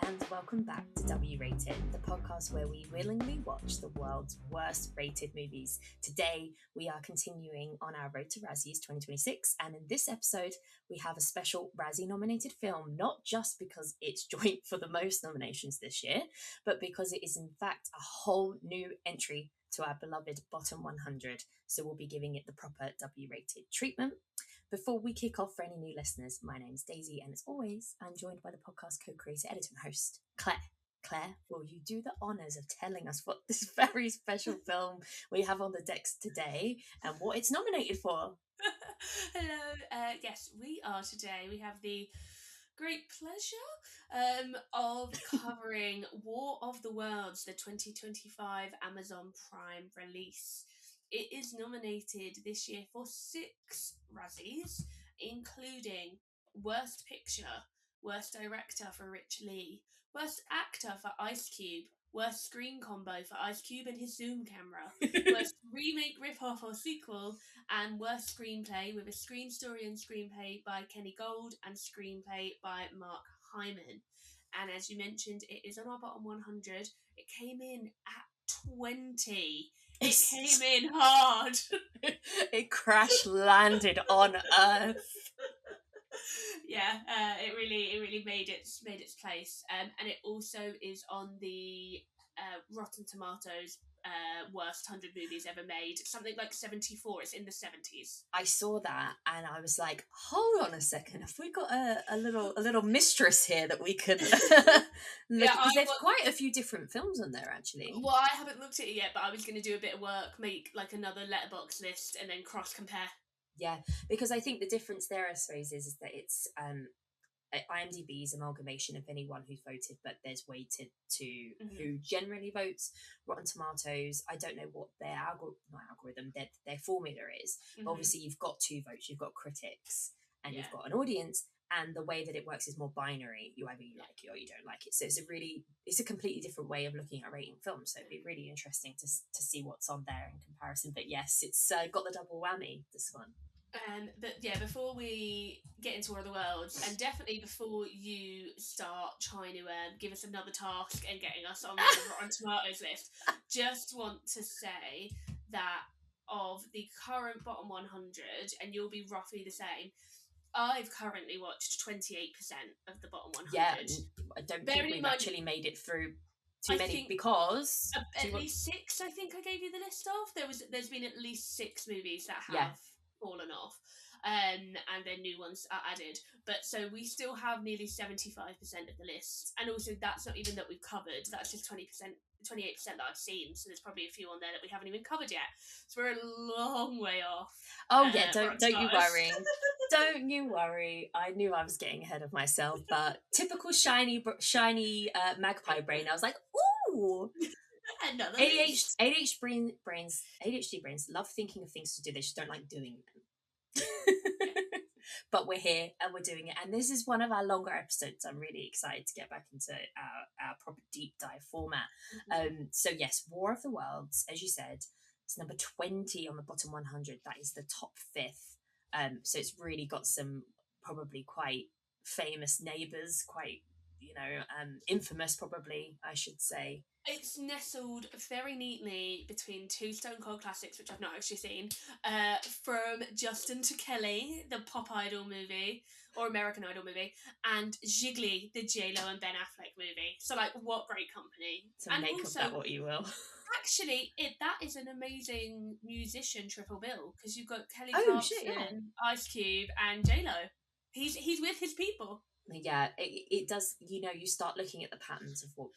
and welcome back to W Rated, the podcast where we willingly watch the world's worst rated movies. Today, we are continuing on our road to Razzies 2026, and in this episode, we have a special Razzie nominated film, not just because it's joint for the most nominations this year, but because it is in fact a whole new entry to our beloved Bottom 100, so we'll be giving it the proper W Rated treatment. Before we kick off, for any new listeners, my name's Daisy, and as always, I'm joined by the podcast co-creator, editor, and host, Claire. Claire, will you do the honours of telling us what this very special film we have on the decks today and what it's nominated for? Hello, yes, we are today. We have the great pleasure of covering War of the Worlds, the 2025 Amazon Prime release. It is nominated this year for 6 Razzies, including Worst Picture, Worst Director for Rich Lee, Worst Actor for Ice Cube, Worst Screen Combo for Ice Cube and his Zoom camera, Worst Remake, Ripoff or Sequel, and Worst Screenplay with a screen story and screenplay by Kenny Gold and screenplay by Mark Hyman. And as you mentioned, it is on our bottom 100. It came in at 20. It came in hard. It crash landed on Earth. Yeah, it really made its place, and it also is on the Rotten Tomatoes worst 100 movies ever made, something like 74. It's in the 70s. I saw that and I was like, hold on a second, have we got a little mistress here that we could look? Because there's quite a few different films on there, actually. Well, I haven't looked at it yet, but I was going to do a bit of work, make like another letterbox list and then cross compare. Yeah, because I think the difference there, I suppose, is that it's IMDb's amalgamation of anyone who's voted, but there's weighted to who generally votes. Rotten Tomatoes, I don't know what their their formula is, but obviously you've got 2 votes, you've got critics and you've got an audience, and the way that it works is more binary. You either like it or you don't like it, so it's a completely different way of looking at rating films, so it'd be really interesting to see what's on there in comparison. But yes, it's got the double whammy, this one. But yeah, before we get into War of the Worlds, and definitely before you start trying to give us another task and getting us on the Rotten Tomatoes list, just want to say that of the current bottom 100, and you'll be roughly the same, I've currently watched 28% of the bottom 100. Yeah, I don't think we've actually made it through too many, because at least 6. I think I gave you the list of. There's been at least 6 movies that have fallen off, and then new ones are added. But so we still have nearly 75% of the list, and also that's not even that we've covered. That's just 28% that I've seen. So there's probably a few on there that we haven't even covered yet. So we're a long way off. Oh yeah, don't you worry. Don't you worry. I knew I was getting ahead of myself, but typical shiny magpie brain. I was like, ooh. ADHD brains love thinking of things to do. They just don't like doing them. But we're here and we're doing it, and this is one of our longer episodes. I'm really excited to get back into our proper deep dive format. So yes, War of the Worlds, as you said, it's number 20 on the bottom 100. That is the top 5th. So it's really got some probably quite famous neighbours, quite infamous, probably, I should say. It's nestled very neatly between 2 Stone Cold classics, which I've not actually seen, from Justin to Kelly, the pop idol movie, or American Idol movie, and Jiggly, the J-Lo and Ben Affleck movie. So, like, what great company. So and make also, of that what you will. Actually, that is an amazing musician triple bill, because you've got Kelly Clarkson, Ice Cube, and J-Lo. He's with his people. Yeah, it does. You start looking at the patterns of what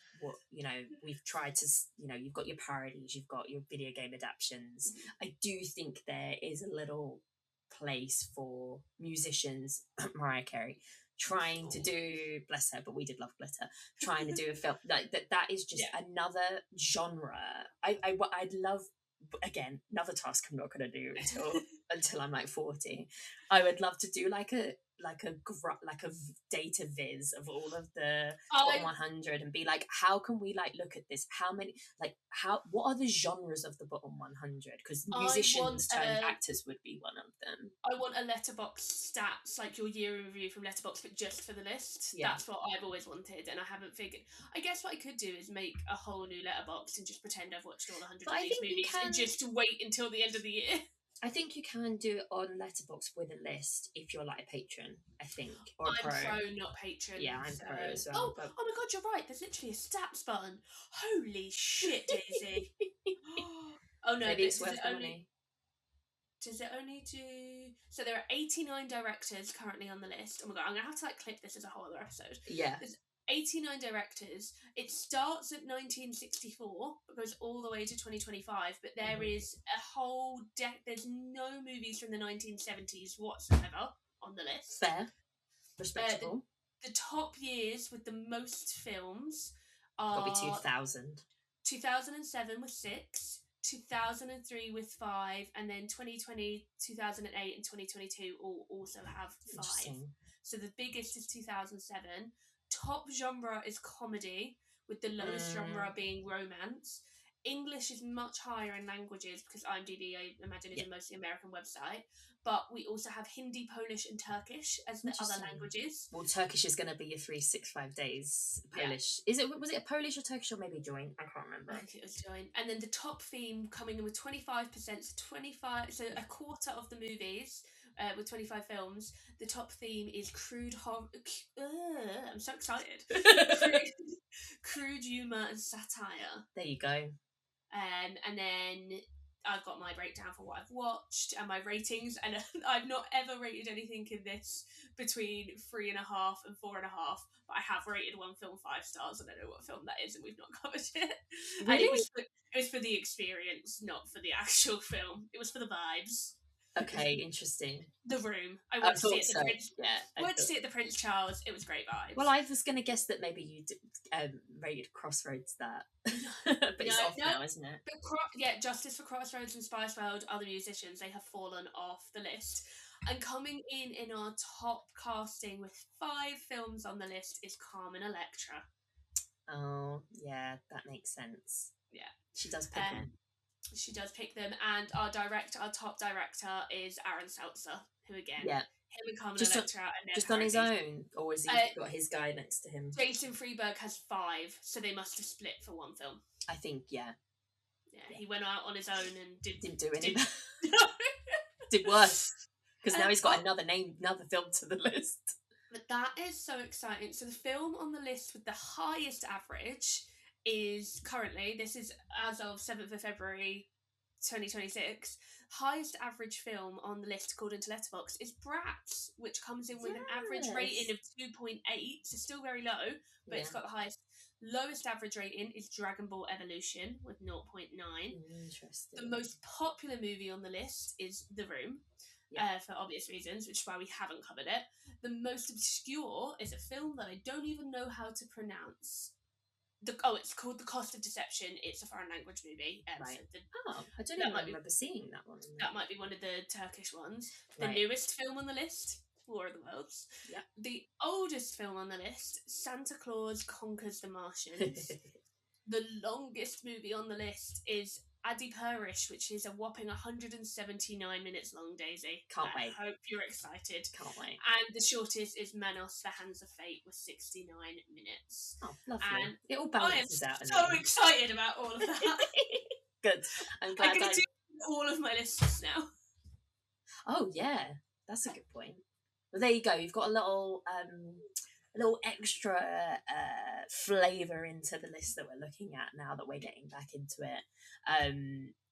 we've tried to. You've got your parodies, you've got your video game adaptions. I do think there is a little place for musicians, Mariah Carey, trying to do, bless her, but we did love Glitter, trying to do a film like that. That is just another genre. I'd love, again, another task I'm not going to do until I'm like 40. I would love to do like a data viz of all of the bottom I 100 and be like, how can we like look at this? How many what are the genres of the bottom 100? Because I want musicians turned actors would be one of them. I want a letterbox stats, like your year in review from Letterbox, but just for the list. Yeah. That's what I've always wanted, and I haven't figured. I guess what I could do is make a whole new letterbox and just pretend I've watched all 100 But of I these think you movies and can- just wait until the end of the year. I think you can do it on Letterboxd with a list if you're like a patron, I think, or a I'm pro. pro, not patron. Yeah, I'm so... pro as well. Oh my god, you're right. There's literally a stats button. Holy shit, Daisy. Oh no, Maybe it's does worth it the only money. does it only do? So there are 89 directors currently on the list. Oh my god, I'm gonna have to like clip this as a whole other episode. Yeah. There's 89 directors. It starts at 1964, but goes all the way to 2025. But there is a whole there's no movies from the 1970s whatsoever on the list. Fair. Respectable. The top years with the most films are Gotta be 2000. 2007 with 6, 2003 with 5, and then 2020, 2008, and 2022 all also have 5. Interesting. So the biggest is 2007. Top genre is comedy, with the lowest genre being romance. English is much higher in languages because IMDb, I imagine, is a mostly American website. But we also have Hindi, Polish, and Turkish as the other languages. Well, Turkish is going to be your 365 days. Polish. Was it a Polish or Turkish or maybe joint? I can't remember. I think it was joint. And then the top theme coming in with 25%, so a quarter of the movies with 25 films. The top theme is crude horror. I'm so excited. Crude humour and satire. There you go. And then I've got my breakdown for what I've watched and my ratings, and I've not ever rated anything in this between 3.5 and 4.5, but I have rated one film 5 stars, and I know what film that is, and we've not covered it. Really? And it was for the experience, not for the actual film. It was for the vibes. Okay, interesting. The Room. I went to see it at the Prince. Yeah, went to see it at the Prince Charles. It was great vibes. Well, I was going to guess that maybe you rated Crossroads that, but it's off now, isn't it? But Justice for Crossroads and Spice World, other musicians, they have fallen off the list. And coming in our top casting with 5 films on the list is Carmen Electra. Oh, yeah, that makes sense. Yeah, she does pick them. She does pick them, and our top director is Aaron Seltzer, who again, him and Carmen Electra, just on his own, or has he got his guy next to him? Jason Freeberg has 5, so they must have split for one film. I think, yeah. He went out on his own and didn't do anything. Did worse, because now he's got another film to the list. But that is so exciting. So the film on the list with the highest average is currently, this is as of 7th of February 2026, highest average film on the list according to Letterboxd is Bratz, which comes in with an average rating of 2.8, so still very low, but it's got the highest. Lowest average rating is Dragon Ball Evolution with 0.9. Interesting. The most popular movie on the list is The Room, for obvious reasons, which is why we haven't covered it. The most obscure is a film that I don't even know how to pronounce. It's called The Cost of Deception. It's a foreign language movie. Right. I don't even remember seeing that one. That might be one of the Turkish ones. The newest film on the list, War of the Worlds. Yeah. The oldest film on the list, Santa Claus Conquers the Martians. The longest movie on the list is Adi Purish, which is a whopping 179 minutes long, Daisy. Can't wait. I hope you're excited. Can't wait. And the shortest is Manos, The Hands of Fate, with 69 minutes. Oh, lovely. And it all balances out. I am so excited about all of that. Good. I'm glad I'm going to do all of my lists now. Oh, yeah. That's a good point. Well, there you go. You've got a little extra flavour into the list that we're looking at now that we're getting back into it.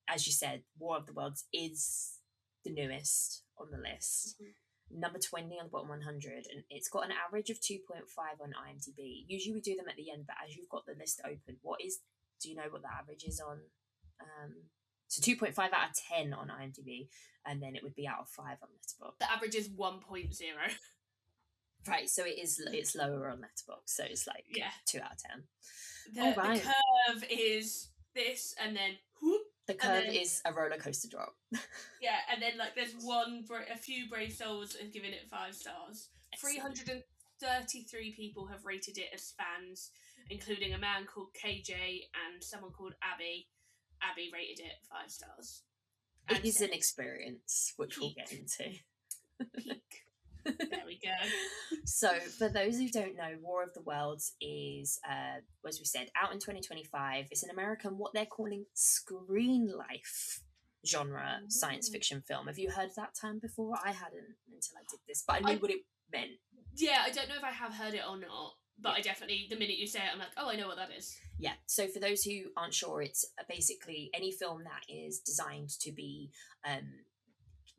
As you said, War of the Worlds is the newest on the list. Mm-hmm. Number 20 on the bottom 100, and it's got an average of 2.5 on IMDb. Usually we do them at the end, but as you've got the list open, do you know what the average is on? So 2.5 out of 10 on IMDb, and then it would be out of 5 on Letterboxd. The average is 1.0. Right, so it's lower on Letterboxd, so it's like 2 out of 10. The curve is this, and then whoop. The curve is a roller coaster drop. Yeah, and then like there's a few brave souls have given it 5 stars, Excellent. 333 people have rated it as fans, including a man called KJ and someone called Abby. Abby rated it 5 stars. It And is said an experience, which we'll get into. peak. There we go. So, for those who don't know, War of the Worlds is, as we said, out in 2025. It's an American, what they're calling screen life genre science fiction film. Have you heard that term before? I hadn't until I did this, but I knew what it meant. Yeah, I don't know if I have heard it or not, but I definitely, the minute you say it, I'm like, oh, I know what that is. Yeah, so for those who aren't sure, it's basically any film that is designed to be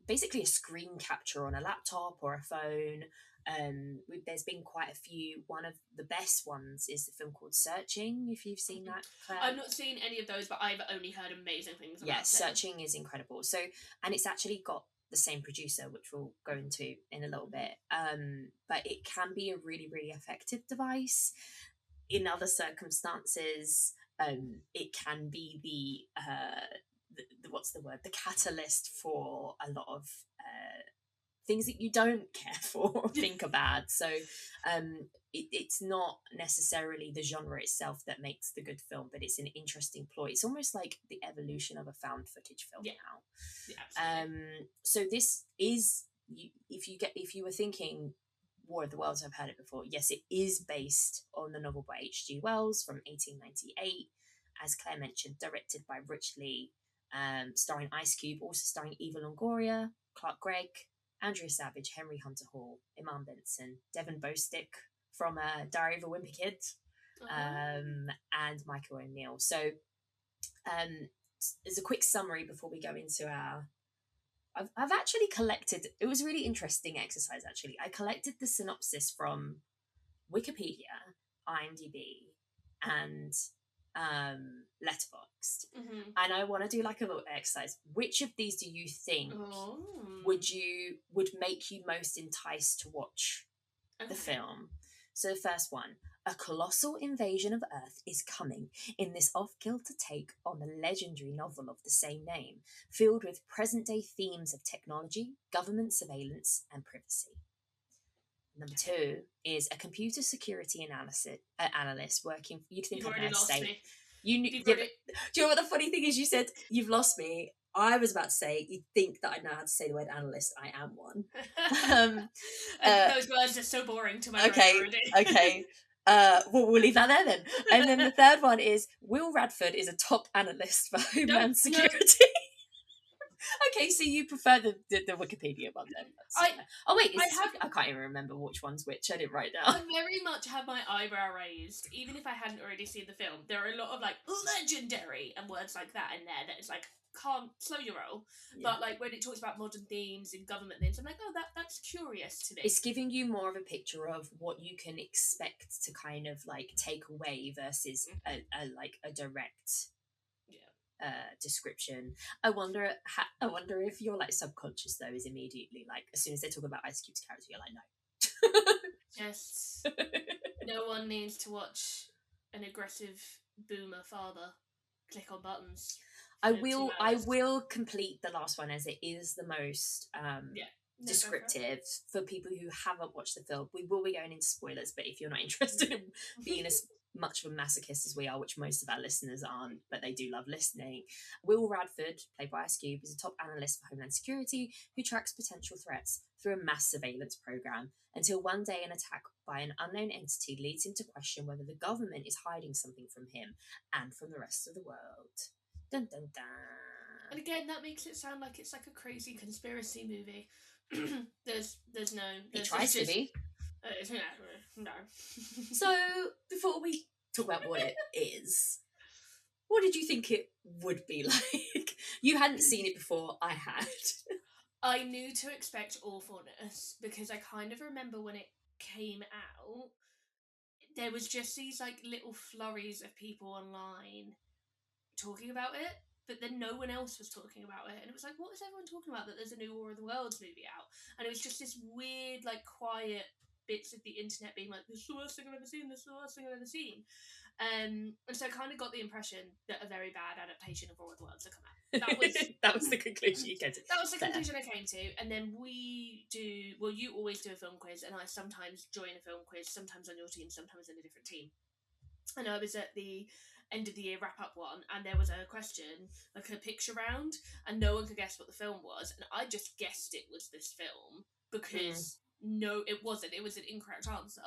basically a screen capture on a laptop or a phone. There's been quite a few. One of the best ones is the film called Searching, if you've seen that, Claire. I've not seen any of those, but I've only heard amazing things about it. Yeah, Searching is incredible. So, and it's actually got the same producer, which we'll go into in a little bit. But it can be a really, really effective device. In other circumstances, it can be the what's the word? The catalyst for a lot of things that you don't care for or think are bad. So it's not necessarily the genre itself that makes the good film, but it's an interesting ploy. It's almost like the evolution of a found footage film now. Yeah, so this is, if you were thinking War of the Worlds, I've heard it before. Yes, it is based on the novel by H.G. Wells from 1898, as Claire mentioned, directed by Rich Lee, starring Ice Cube, also starring Eva Longoria, Clark Gregg, Andrea Savage, Henry Hunter Hall, Iman Benson, Devon Bostick from Diary of a Wimpy Kid, and Michael O'Neill. So as a quick summary before we go into our... I've actually collected... It was a really interesting exercise, actually. I collected the synopsis from Wikipedia, IMDB, and Letterboxd, and I want to do like a little exercise. Which of these do you think would make you most enticed to watch the film? So the first one: a colossal invasion of Earth is coming in this off-kilter take on the legendary novel of the same name, filled with present-day themes of technology, government surveillance, and privacy. Number 2 is a computer security analyst working... You'd think I'd say... Me. Do you know what the funny thing is? You said, you've lost me. I was about to say, you'd think that I know how to say the word analyst. I am one. Those words are so boring to my brain already. Okay. We'll leave that there then. And then the third one is, Will Radford is a top analyst for Homeland Security. Okay, so you prefer the Wikipedia one then? I can't even remember which one's which. I didn't write down. I very much have my eyebrow raised, even if I hadn't already seen the film. There are a lot of like legendary and words like that in there that is like, calm, slow your roll. Yeah. But like when it talks about modern themes and government themes, I'm like, oh, that's curious to me. It's giving you more of a picture of what you can expect to kind of like take away versus a direct description. I wonder if your like subconscious though is immediately like, as soon as they talk about Ice Cube's character, you're like, no. Just no one needs to watch an aggressive boomer father click on buttons. I will complete the last one, as it is the most descriptive for people who haven't watched the film. We will be going into spoilers, but if you're not interested in being as much of a masochist as we are, which most of our listeners aren't, but they do love listening. Will Radford, played by Ice Cube, is a top analyst for Homeland Security who tracks potential threats through a mass surveillance program until one day an attack by an unknown entity leads him to question whether the government is hiding something from him and from the rest of the world. Dun dun dun. And again, that makes it sound like it's like a crazy conspiracy movie. There's no... It tries to be. No. So, before we talk about what it is, what did you think it would be like? You hadn't seen it before, I had. I knew to expect awfulness, because I kind of remember when it came out, there was just these like little flurries of people online talking about it, but then no one else was talking about it, and it was like, what is everyone talking about, that there's a new War of the Worlds movie out? And it was just this weird like quiet bits of the internet being like, this is the worst thing I've ever seen, this is the worst thing I've ever seen. And so I kind of got the impression that a very bad adaptation of War of the Worlds had come out. That was that was the conclusion you came to. That was the Fair. conclusion I came to. And then you always do a film quiz, and I sometimes join a film quiz, sometimes on your team, sometimes in a different team. And I was at the end of the year wrap up one, and there was a question, like a picture round, and no one could guess what the film was, and I just guessed it was this film because no, it wasn't. It was an incorrect answer,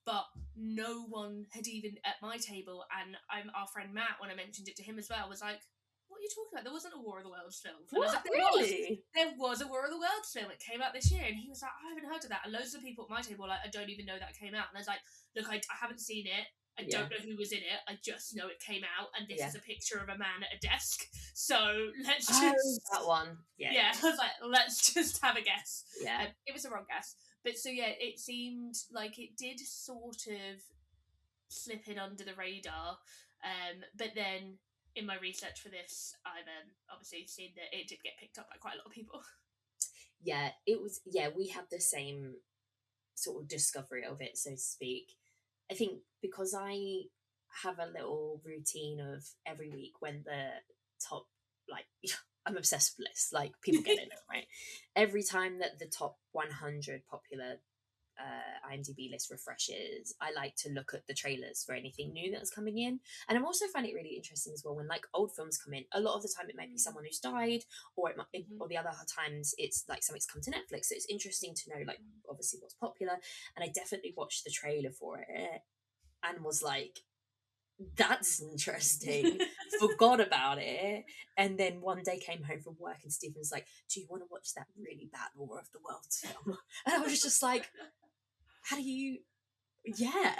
but no one had even at my table, and our friend Matt, when I mentioned it to him as well, was like, "What are you talking about? There wasn't a War of the Worlds film." And I was like, really? there was a War of the Worlds film. It came out this year, and he was like, "I haven't heard of that." And loads of people at my table were like, "I don't even know that came out." And I was like, "Look, I haven't seen it. I don't know who was in it. I just know it came out, and this is a picture of a man at a desk. So let's just that one. Yeah. I was like, let's just have a guess. Yeah. It was a wrong guess, but so yeah, it seemed like it did sort of slip in under the radar. But then in my research for this, I've obviously seen that it did get picked up by quite a lot of people. Yeah, it was. Yeah, we had the same sort of discovery of it, so to speak. I think because I have a little routine of every week when the top, like, I'm obsessed with lists, like, people get it, right? Every time that the top 100 popular IMDb list refreshes, I like to look at the trailers for anything new that's coming in. And I'm also find it really interesting as well when, like, old films come in. A lot of the time it might be someone who's died, or it might, or the other times it's like something's come to Netflix. So it's interesting to know, like, obviously what's popular. And I definitely watched the trailer for it and was like, that's interesting. Forgot about it. And then one day came home from work and Stephen was like, do you want to watch that really bad War of the Worlds film? And I was just like, how do you? Yeah.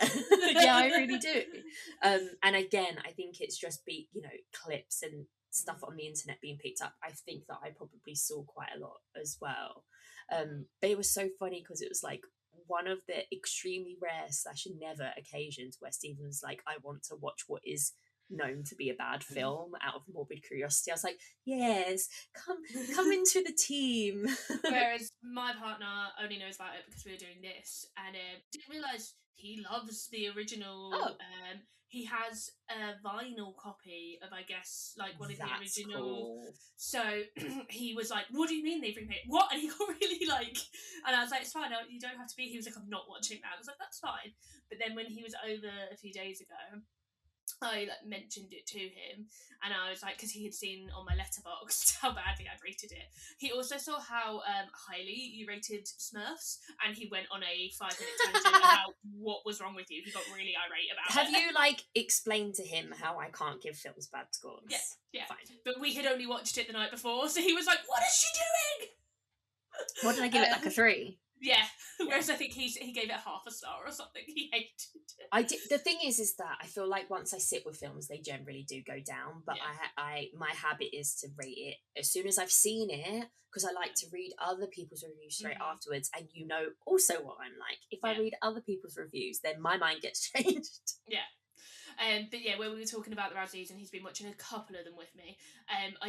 Yeah, I really do. And again, I think it's just clips and stuff on the internet being picked up. I think that I probably saw quite a lot as well. But it was so funny because it was like one of the extremely rare / never occasions where Stephen was like, I want to watch what is known to be a bad film out of morbid curiosity. I was like, yes, come into the team. Whereas my partner only knows about it because we were doing this, and didn't realise he loves the original. He has a vinyl copy of, I guess, like one of the original. Cool. So he was like, "What do you mean they've remade it? What?" And he got really like, and I was like, "It's fine. You don't have to be." He was like, "I'm not watching that." I was like, "That's fine." But then when he was over a few days ago, I mentioned it to him, and I was like, because he had seen on my letterbox how badly I'd rated it. He also saw how highly you rated Smurfs, and he went on a 5-minute tangent about what was wrong with you. He got really irate about it. Have you explained to him how I can't give films bad scores? Yeah. Fine. But we had only watched it the night before, so he was like, "What is she doing?" What did I give it? Like a 3? Yeah. Whereas I think he gave it half a star or something. He hated it. I did. The thing is that I feel like once I sit with films, they generally do go down. But my habit is to rate it as soon as I've seen it, because I like to read other people's reviews straight afterwards. And also what I'm like. If I read other people's reviews, then my mind gets changed. Yeah. But yeah, when we were talking about the Razzies, and he's been watching a couple of them with me, I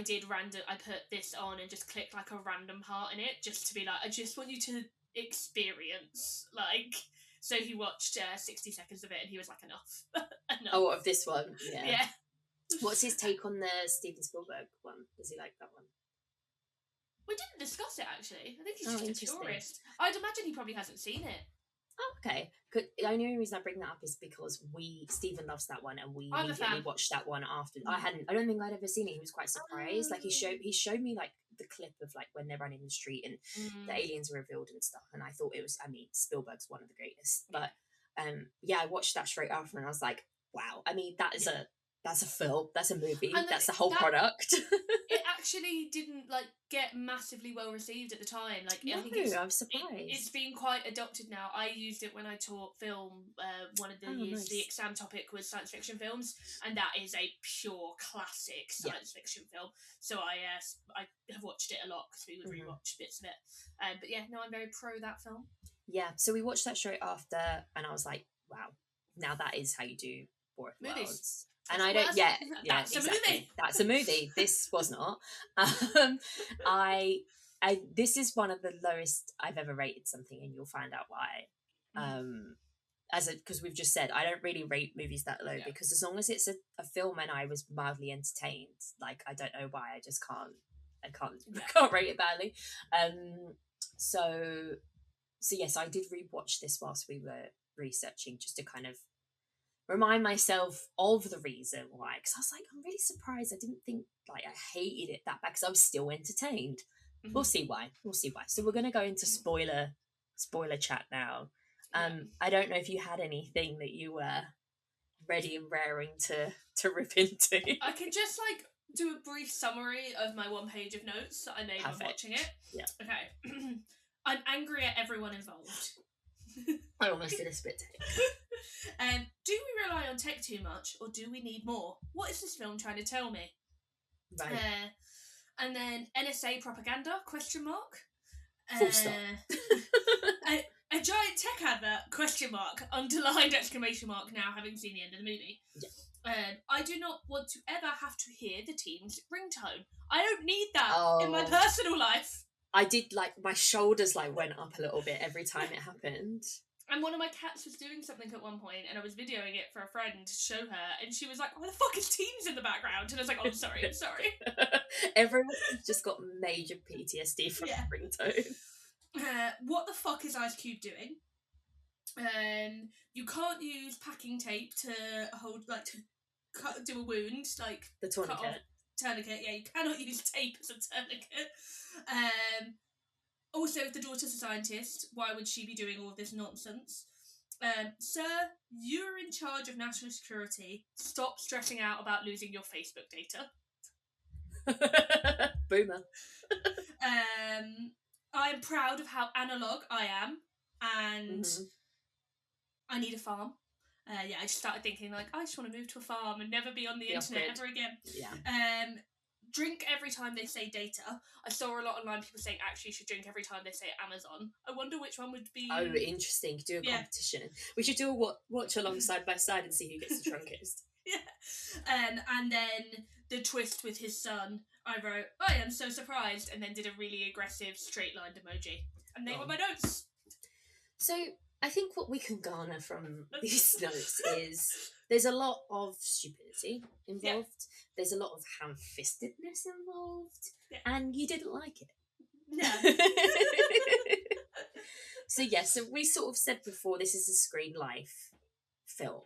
put this on and just clicked like a random part in it, just to be like, I just want you to experience, like. So he watched 60 seconds of it, and he was like, enough. Oh, of this one? Yeah. What's his take on the Steven Spielberg one? Does he like that one? We didn't discuss it, actually. I think he's just a tourist. I'd imagine he probably hasn't seen it. Oh, okay. The only reason I bring that up is because Stephen loves that one, and we immediately watched that one after. I don't think I'd ever seen it. He was quite surprised. Like he showed me like the clip of like when they're running the street and the aliens are revealed and stuff. And I thought it was. I mean, Spielberg's one of the greatest. But I watched that straight after, and I was like, wow. I mean, that's a film. That's a movie. That's the whole product. It actually didn't get massively well received at the time. I think I'm surprised. It's been quite adopted now. I used it when I taught film. One of the years, nice. The exam topic was science fiction films, and that is a pure classic science fiction film. So I have watched it a lot because we would rewatch bits of it. But yeah, no, I'm very pro that film. Yeah, so we watched that straight after, and I was like, wow, now that is how you do War of the Worlds. And I don't. That's exactly. A movie. That's a movie. This was not. This is one of the lowest I've ever rated something, and you'll find out why. because we've just said, I don't really rate movies that low, Yeah. because as long as it's a film and I was mildly entertained, like, I don't know why, I just can't, Yeah. can't rate it badly. So yes, I did rewatch this whilst we were researching, just to kind of remind myself of the reason why, because I was like, I'm really surprised I didn't think, like, I hated it that bad, because I was still entertained. We'll see why. So we're going to go into spoiler chat now. I don't know if you had anything that you were ready and raring to rip into. I can just like do a brief summary of my 1 page of notes that I made when watching it. Yeah. Okay. I'm angry at everyone involved. I almost did a spit take. Do we rely on tech too much, or do we need more? What is this film trying to tell me? Right. And then NSA propaganda? Question mark. Full stop. A giant tech advert? Question mark. Underlined exclamation mark. Now having seen the end of the movie. Yeah. I do not want to ever have to hear the team's ringtone. I don't need that in my personal life. I did, like, my shoulders like went up a little bit every time it happened. And one of my cats was doing something at one point, and I was videoing it for a friend to show her, and she was like, "Why the fuck is Teams in the background?" And I was like, "Oh, I'm sorry." Everyone's just got major PTSD from the ringtone. What the fuck is Ice Cube doing? You can't use packing tape to hold, like, to do a wound, like the tourniquet. Tourniquet, yeah, you cannot use tape as a tourniquet. Also, if the daughter's a scientist, why would she be doing all of this nonsense? Sir, you're in charge of national security. Stop stressing out about losing your Facebook data. Boomer. I am proud of how analog I am, and I need a farm. I just started thinking, like, I just want to move to a farm and never be on the internet ever again. Yeah. Drink every time they say data. I saw a lot online, people saying actually you should drink every time they say Amazon. I wonder which one would be... Oh, interesting. Do a competition. We should do a watch along side by side and see who gets the drunkest. Yeah. And then the twist with his son, I wrote, I am so surprised, and then did a really aggressive straight-lined emoji. And they were my notes. So I think what we can garner from these notes is there's a lot of stupidity involved. Yeah. There's a lot of ham-fistedness involved. Yeah. And you didn't like it. No. So we sort of said before, this is a Screen Life film.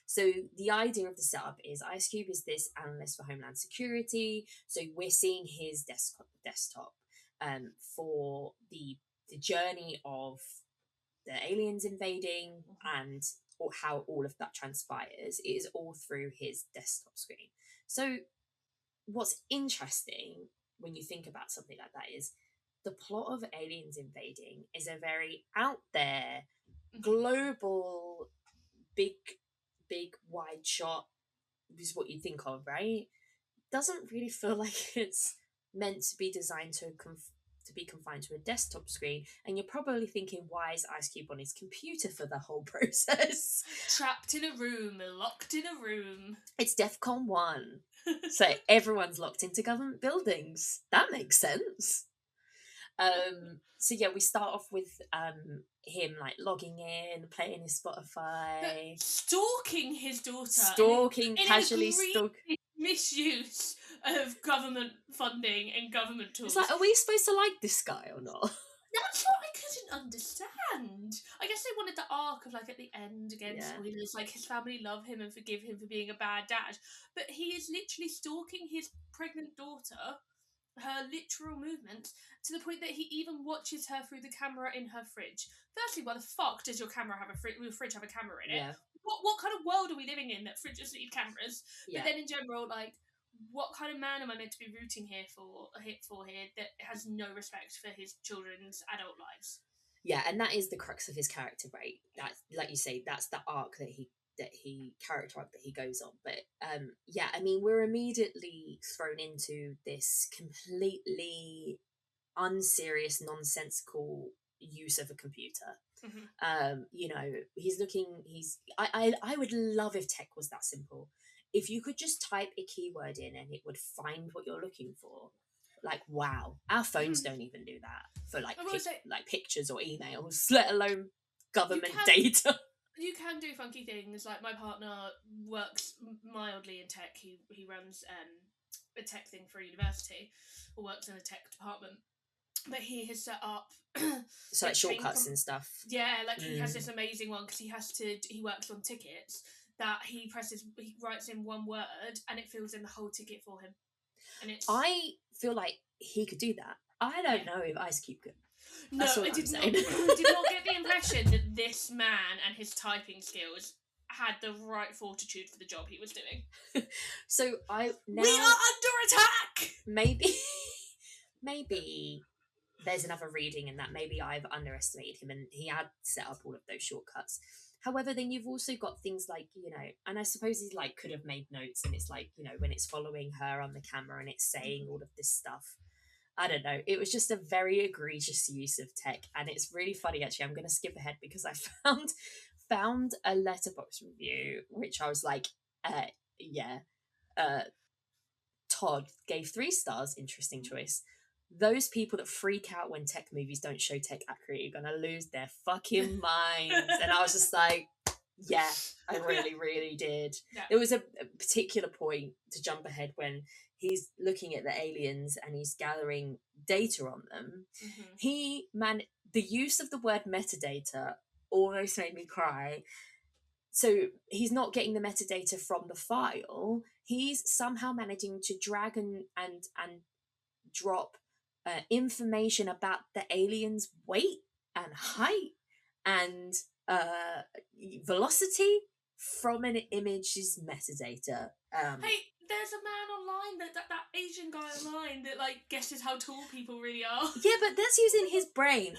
So the idea of the setup is Ice Cube is this analyst for Homeland Security. So we're seeing his desktop for the journey of the aliens invading and how all of that transpires. It is all through his desktop screen. So what's interesting when you think about something like that is the plot of aliens invading is a very out there, global, big wide shot is what you think of, right? Doesn't really feel like it's meant to be designed to be confined to a desktop screen. And you're probably thinking, why is Ice Cube on his computer for the whole process? Trapped in a room, locked in a room. It's DEFCON 1. So everyone's locked into government buildings. That makes sense. So yeah, we start off with him like logging in, playing his Spotify, but stalking his daughter, casually stalking. Misuse of government funding and government tools. It's like, are we supposed to like this guy or not? That's what I couldn't understand. I guess they wanted the arc of, like, at the end, again, spoilers, like, his family love him and forgive him for being a bad dad. But he is literally stalking his pregnant daughter, her literal movements, to the point that he even watches her through the camera in her fridge. Firstly, why the fuck does your camera have your fridge have a camera in it? Yeah. What kind of world are we living in that fridges need cameras? Yeah. But then in general, like, what kind of man am I meant to be rooting here for here that has no respect for his children's adult lives? Yeah, and that is the crux of his character, right? That's, like you say, that's the arc character arc that he goes on. But yeah, I mean, we're immediately thrown into this completely unserious, nonsensical use of a computer. You know, I would love if tech was that simple. If you could just type a keyword in and it would find what you're looking for. Like, wow, our phones don't even do that for like pictures or emails, let alone government data. You can do funky things. Like, my partner works mildly in tech. He runs a tech thing for a university, or works in a tech department. But he has set up So like shortcuts and stuff. Yeah, like he has this amazing one because he works on tickets that he writes in one word and it fills in the whole ticket for him. And I feel like he could do that. I don't know if Ice Cube could. No, I did not get the impression that this man and his typing skills had the right fortitude for the job he was doing. So we are under attack. Maybe there's another reading in that. Maybe I've underestimated him and he had set up all of those shortcuts. However, then you've also got things like, and I suppose he like could have made notes, and it's like, when it's following her on the camera and it's saying all of this stuff. I don't know. It was just a very egregious use of tech, and it's really funny actually. I'm going to skip ahead because I found a Letterboxd review which I was like, Todd gave 3 stars. Interesting choice. Those people that freak out when tech movies don't show tech accurately are gonna lose their fucking minds. And I was just like, yeah, I really, really did. Yeah. There was a particular point, to jump ahead, when he's looking at the aliens and he's gathering data on them. The use of the word metadata almost made me cry. So he's not getting the metadata from the file. He's somehow managing to drag and drop information about the aliens' weight and height and velocity from an image's metadata. Hey, there's a man online that Asian guy online that like guesses how tall people really are. Yeah, but that's using his brain.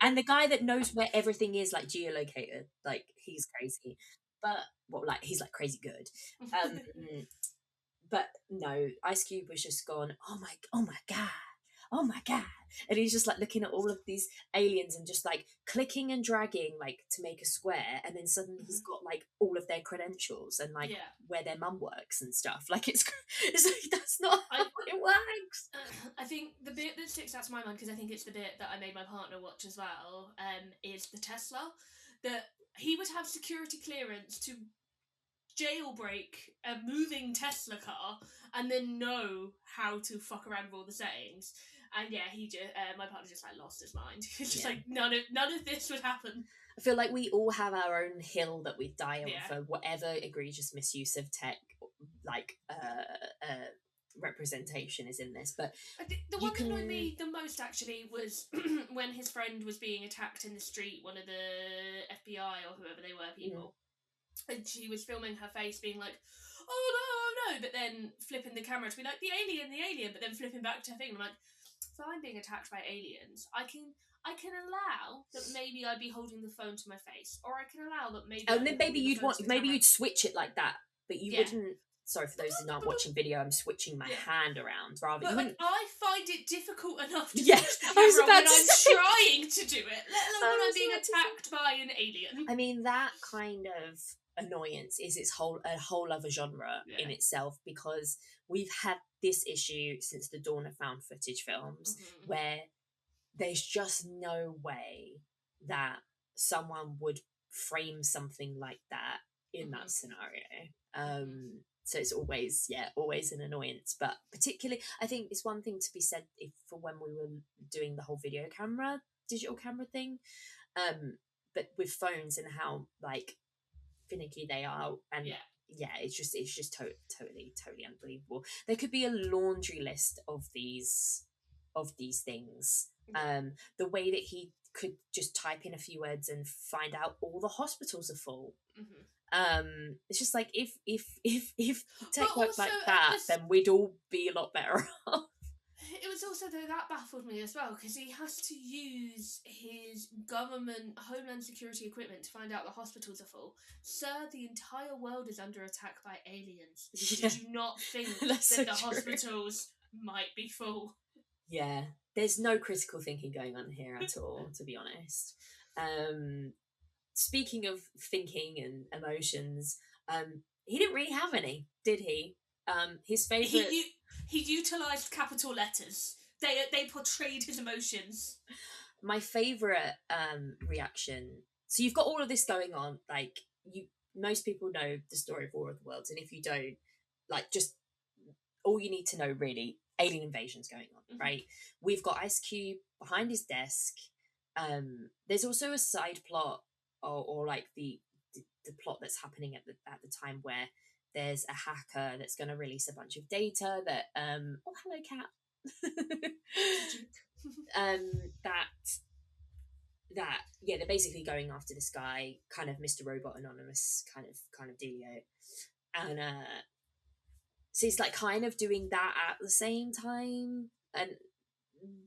And the guy that knows where everything is, like geolocated, like he's crazy. But he's like crazy good. But no, Ice Cube was just gone, oh my god, and he's just like looking at all of these aliens and just like clicking and dragging like to make a square, and then suddenly he's got like all of their credentials and like where their mum works and stuff. Like it's like, that's not how it works. I think the bit that sticks out to my mind, because I think it's the bit that I made my partner watch as well, is the Tesla, that he would have security clearance to jailbreak a moving Tesla car and then know how to fuck around with all the settings. And yeah, he just my partner just like lost his mind. He's just like, none of this would happen. I feel like we all have our own hill that we die on for whatever egregious misuse of tech, like representation is in this. But I think the one that annoyed me the most actually was when his friend was being attacked in the street, one of the FBI or whoever they were people. And she was filming her face being like, oh no, but then flipping the camera to be like, the alien, but then flipping back to her thing. I'm like, if I'm being attacked by aliens, I can allow that maybe I'd be holding the phone to my face, or I can allow that maybe you'd switch it like that, but you wouldn't. Sorry for those who aren't watching video, I'm switching my hand around rather. But I find it difficult enough to switch the camera when I'm trying to do it, let alone when I'm being attacked by an alien. I mean, that kind of annoyance is a whole other genre in itself, because we've had this issue since the dawn of found footage films, where there's just no way that someone would frame something like that in that scenario. So it's always an annoyance. But particularly, I think it's one thing to be said for when we were doing the whole digital camera thing, but with phones and how like finicky they are, and it's just totally unbelievable. There could be a laundry list of these things. The way that he could just type in a few words and find out all the hospitals are full. It's just like if tech worked like that, then we'd all be a lot better off. It was also, though, that baffled me as well, because he has to use his government homeland security equipment to find out the hospitals are full. Sir, the entire world is under attack by aliens. Did you not think that the hospitals might be full? Yeah, there's no critical thinking going on here at all, to be honest. Speaking of thinking and emotions, he didn't really have any, did he? His favourite... He utilised capital letters. They portrayed his emotions. My favourite reaction So you've got all of this going on. Like, most people know the story of War of the Worlds, and if you don't, like, just all you need to know, really, alien invasion's going on, right? We've got Ice Cube behind his desk. There's also a side plot, or like the plot that's happening at the time, where there's a hacker that's going to release a bunch of data that oh, hello, cat. That yeah, they're basically going after this guy, kind of Mr. Robot Anonymous kind of dealio, and so he's like kind of doing that at the same time, and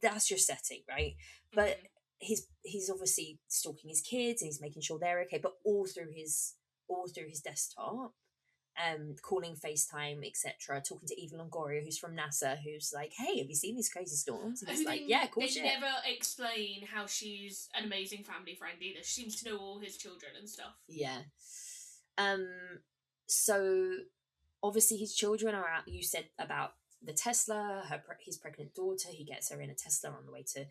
that's your setting, right? But he's obviously stalking his kids, and he's making sure they're okay, but all through his desktop, calling FaceTime, etc., talking to Eva Longoria, who's from NASA, who's like, "Hey, have you seen these crazy storms?" And he's like, "Yeah, cool shit." They never explain how she's an amazing family friend either. She seems to know all his children and stuff. Yeah. So obviously his children are out. You said about the Tesla, his pregnant daughter. He gets her in a Tesla on the way to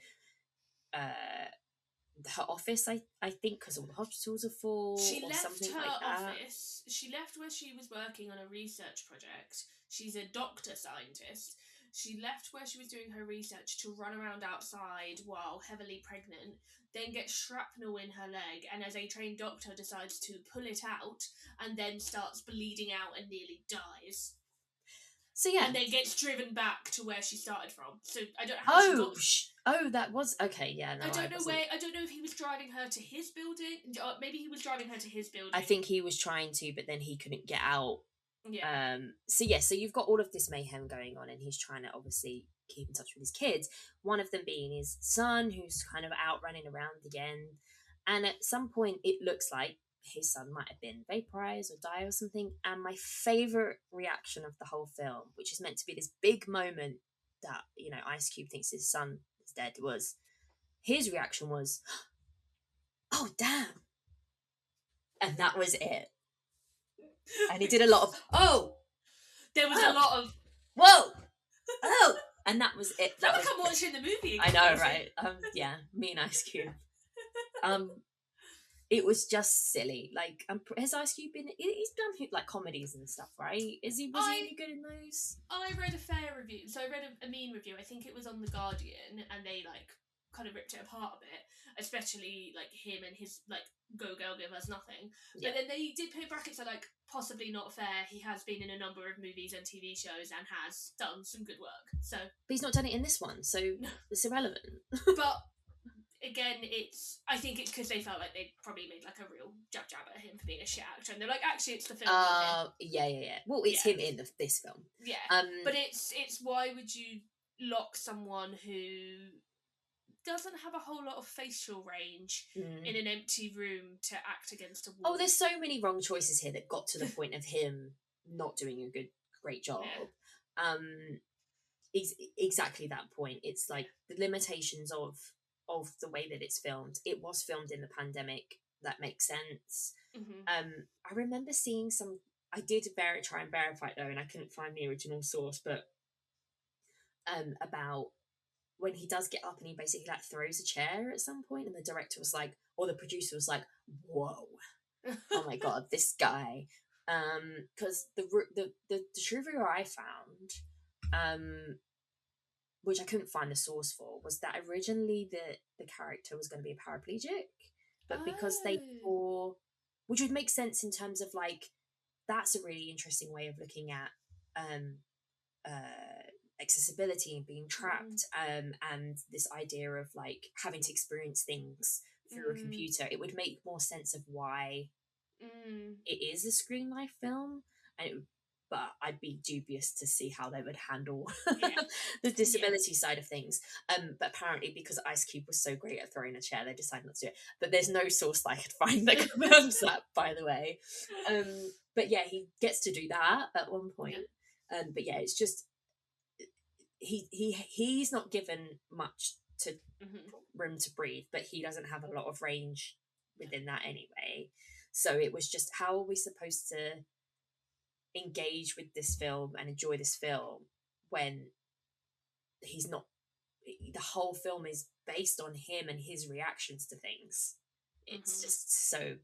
her office, I think, because all the hospitals are full. She or left something her like that. office. She left where she was working on a research project. She's a doctor scientist. She left where she was doing her research to run around outside while heavily pregnant, then gets shrapnel in her leg, and as a trained doctor decides to pull it out, and then starts bleeding out and nearly dies. So yeah, and then gets driven back to where she started from. So I don't know how she got. That was okay. Yeah, no, I don't know where. I don't know if he was driving her to his building. Maybe he was driving her to his building. I think he was trying to, but then he couldn't get out. Yeah. So you've got all of this mayhem going on, and he's trying to obviously keep in touch with his kids. One of them being his son, who's kind of out running around again. And at some point, it looks like his son might have been vaporized or died or something. And my favorite reaction of the whole film, which is meant to be this big moment that, you know, Ice Cube thinks his son is dead, was his reaction was, "Oh, damn." And that was it. And he did a lot of, "Oh." There was a lot of, "Whoa." "Oh." And that was it. That was I'm watching the movie again. I know, right? Yeah, me and Ice Cube. It was just silly. Like, has Ice Cube been? He's done like comedies and stuff, right? Was he any good in those? I read a fair review. So I read a mean review. I think it was on The Guardian, and they like kind of ripped it apart a bit, especially like him and his like "Go Girl, Give Us Nothing." Yeah. But then they did put brackets are like possibly not fair. He has been in a number of movies and TV shows and has done some good work. So, but he's not done it in this one, so it's irrelevant. But again, I think it's because they felt like they probably made like a real jab at him for being a shit actor, and they're like, actually, it's the film. Yeah. Well, it's him in this film. Yeah. But it's why would you lock someone who doesn't have a whole lot of facial range in an empty room to act against a wall? Oh, there's so many wrong choices here that got to the point of him not doing a great job. Yeah. Exactly that point. It's like the limitations of the way that it's filmed. It was filmed in the pandemic. That makes sense. I remember seeing some. I did try and verify it though, and I couldn't find the original source. But about when he does get up and he basically like throws a chair at some point, and the director was like, or the producer was like, "Whoa, oh my god, this guy." Because the true review I found, which I couldn't find the source for, was that originally the character was going to be a paraplegic, but because they saw, which would make sense in terms of like, that's a really interesting way of looking at accessibility and being trapped, and this idea of like having to experience things through a computer. It would make more sense of why it is a screen life film, but I'd be dubious to see how they would handle the disability side of things. But apparently, because Ice Cube was so great at throwing a chair, they decided not to do it. But there's no source that I could find that confirms that, by the way. But yeah, he gets to do that at one point. But yeah, it's just he's not given much to room to breathe, but he doesn't have a lot of range within that anyway. So it was just, how are we supposed to engage with this film and enjoy this film when he's not? The whole film is based on him and his reactions to things. it's just so,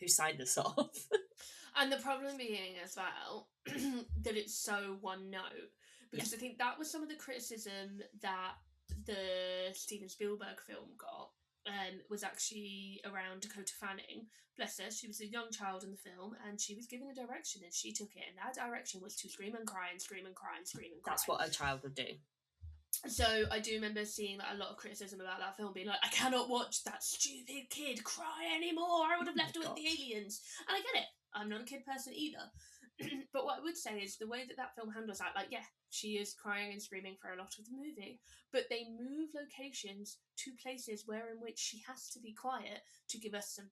who signed this off? And the problem being as well that it's so one note, because I think that was some of the criticism that the Steven Spielberg film got. Was actually around Dakota Fanning. Bless her, she was a young child in the film, and she was given a direction, and she took it, and that direction was to scream and cry and scream and cry and scream and cry. That's what a child would do. So I do remember seeing a lot of criticism about that film, being like, I cannot watch that stupid kid cry anymore. I would have left her with the aliens. And I get it. I'm not a kid person either. But what I would say is the way that that film handles that, like, yeah, she is crying and screaming for a lot of the movie, but they move locations to places where in which she has to be quiet to give us some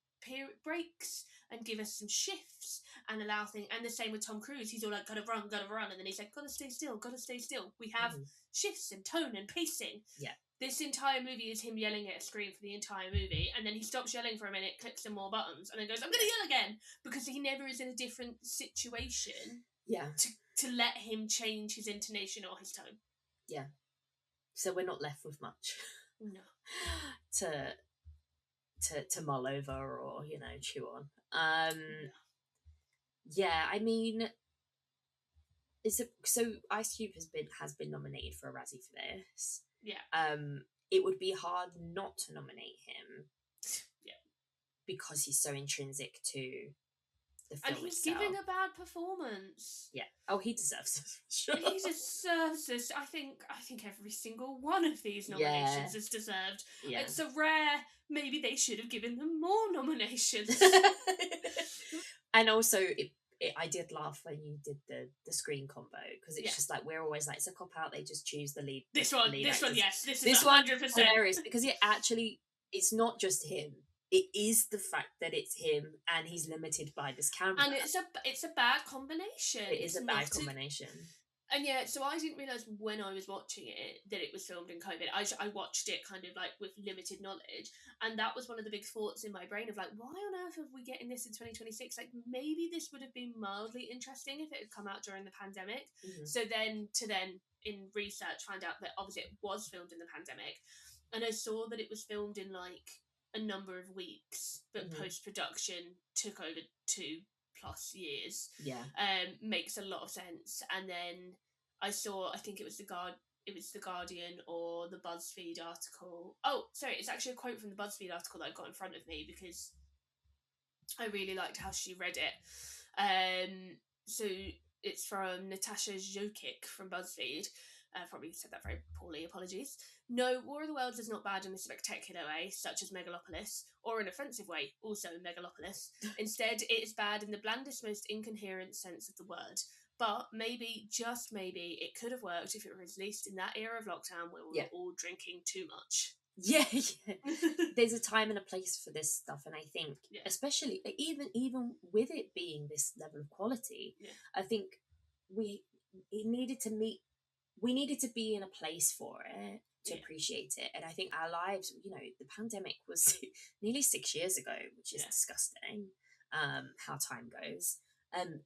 breaks and give us some shifts and allow things. And the same with Tom Cruise. He's all like, gotta run, and then he's like, gotta stay still. We have shifts and tone and pacing. Yeah. This entire movie is him yelling at a screen for the entire movie, and then he stops yelling for a minute, clicks some more buttons, and then goes, I'm gonna yell again, because he never is in a different situation to let him change his intonation or his tone. Yeah. So we're not left with much. No. to mull over or, you know, chew on. Yeah, I mean, so Ice Cube has been nominated for a Razzie for this. Yeah. It would be hard not to nominate him. Yeah. Because he's so intrinsic to the film and he's itself. giving a bad performance. Yeah. Oh, he deserves it. Sure. He deserves this. I think every single one of these nominations is deserved. Yeah. It's a rare. Maybe they should have given them more nominations. And also, I did laugh when you did the screen combo, because it's just like, we're always like, it's a cop out. They just choose the lead. This one, yes. This is 100% hilarious, because it's not just him. It is the fact that it's him, and he's limited by this camera. And it's a bad combination. It is a bad combination. And yeah, so I didn't realise when I was watching it that it was filmed in COVID. I watched it kind of like with limited knowledge, and that was one of the big thoughts in my brain of like, why on earth are we getting this in 2026? Like, maybe this would have been mildly interesting if it had come out during the pandemic. So then in research find out that obviously it was filmed in the pandemic, and I saw that it was filmed in like a number of weeks, but post-production took over 2+ years. Yeah. Makes a lot of sense. And then I saw, I think it was the Guardian or the BuzzFeed article. Oh, sorry, it's actually a quote from the BuzzFeed article that I've got in front of me, because I really liked how she read it. So it's from Natasha Jokic from BuzzFeed. Probably said that very poorly, apologies. No, War of the Worlds is not bad in a spectacular way, such as Megalopolis, or an offensive way, also Megalopolis. Instead, it is bad in the blandest, most incoherent sense of the word. But maybe, just maybe, it could have worked if it was released in that era of lockdown where we were all drinking too much. Yeah. There's a time and a place for this stuff, and I think, especially, even with it being this level of quality, I think we needed to be in a place for it to appreciate it. And I think our lives, you know, the pandemic was nearly 6 years ago, which is disgusting, how time goes. And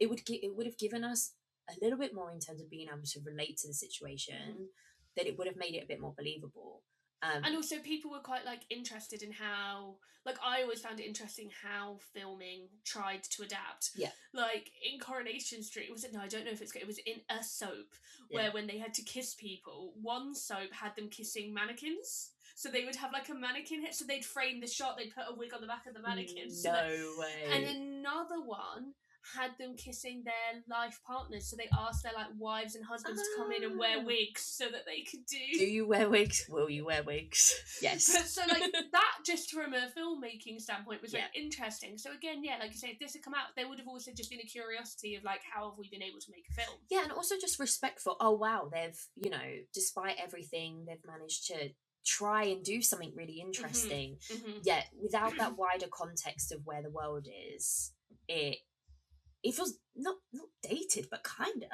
it would have given us a little bit more in terms of being able to relate to the situation, that it would have made it a bit more believable. And also people were quite like interested in how, like, I always found it interesting how filming tried to adapt. Yeah. Like in Coronation Street, I don't know if it was in a soap where when they had to kiss people, one soap had them kissing mannequins. So they would have like a mannequin hit, so they'd frame the shot, they'd put a wig on the back of the mannequin. No way. And another one had them kissing their life partners, so they asked their like wives and husbands to come in and wear wigs so that they could do you wear wigs? Will you wear wigs? Yes. But so like that, just from a filmmaking standpoint, was very interesting. So again, like you say, if this had come out, there would have also just been a curiosity of like, how have we been able to make a film? Yeah, and also just respect for, oh wow, they've, you know, despite everything, they've managed to try and do something really interesting. Yet without that wider context of where the world is, it feels not dated, but kinda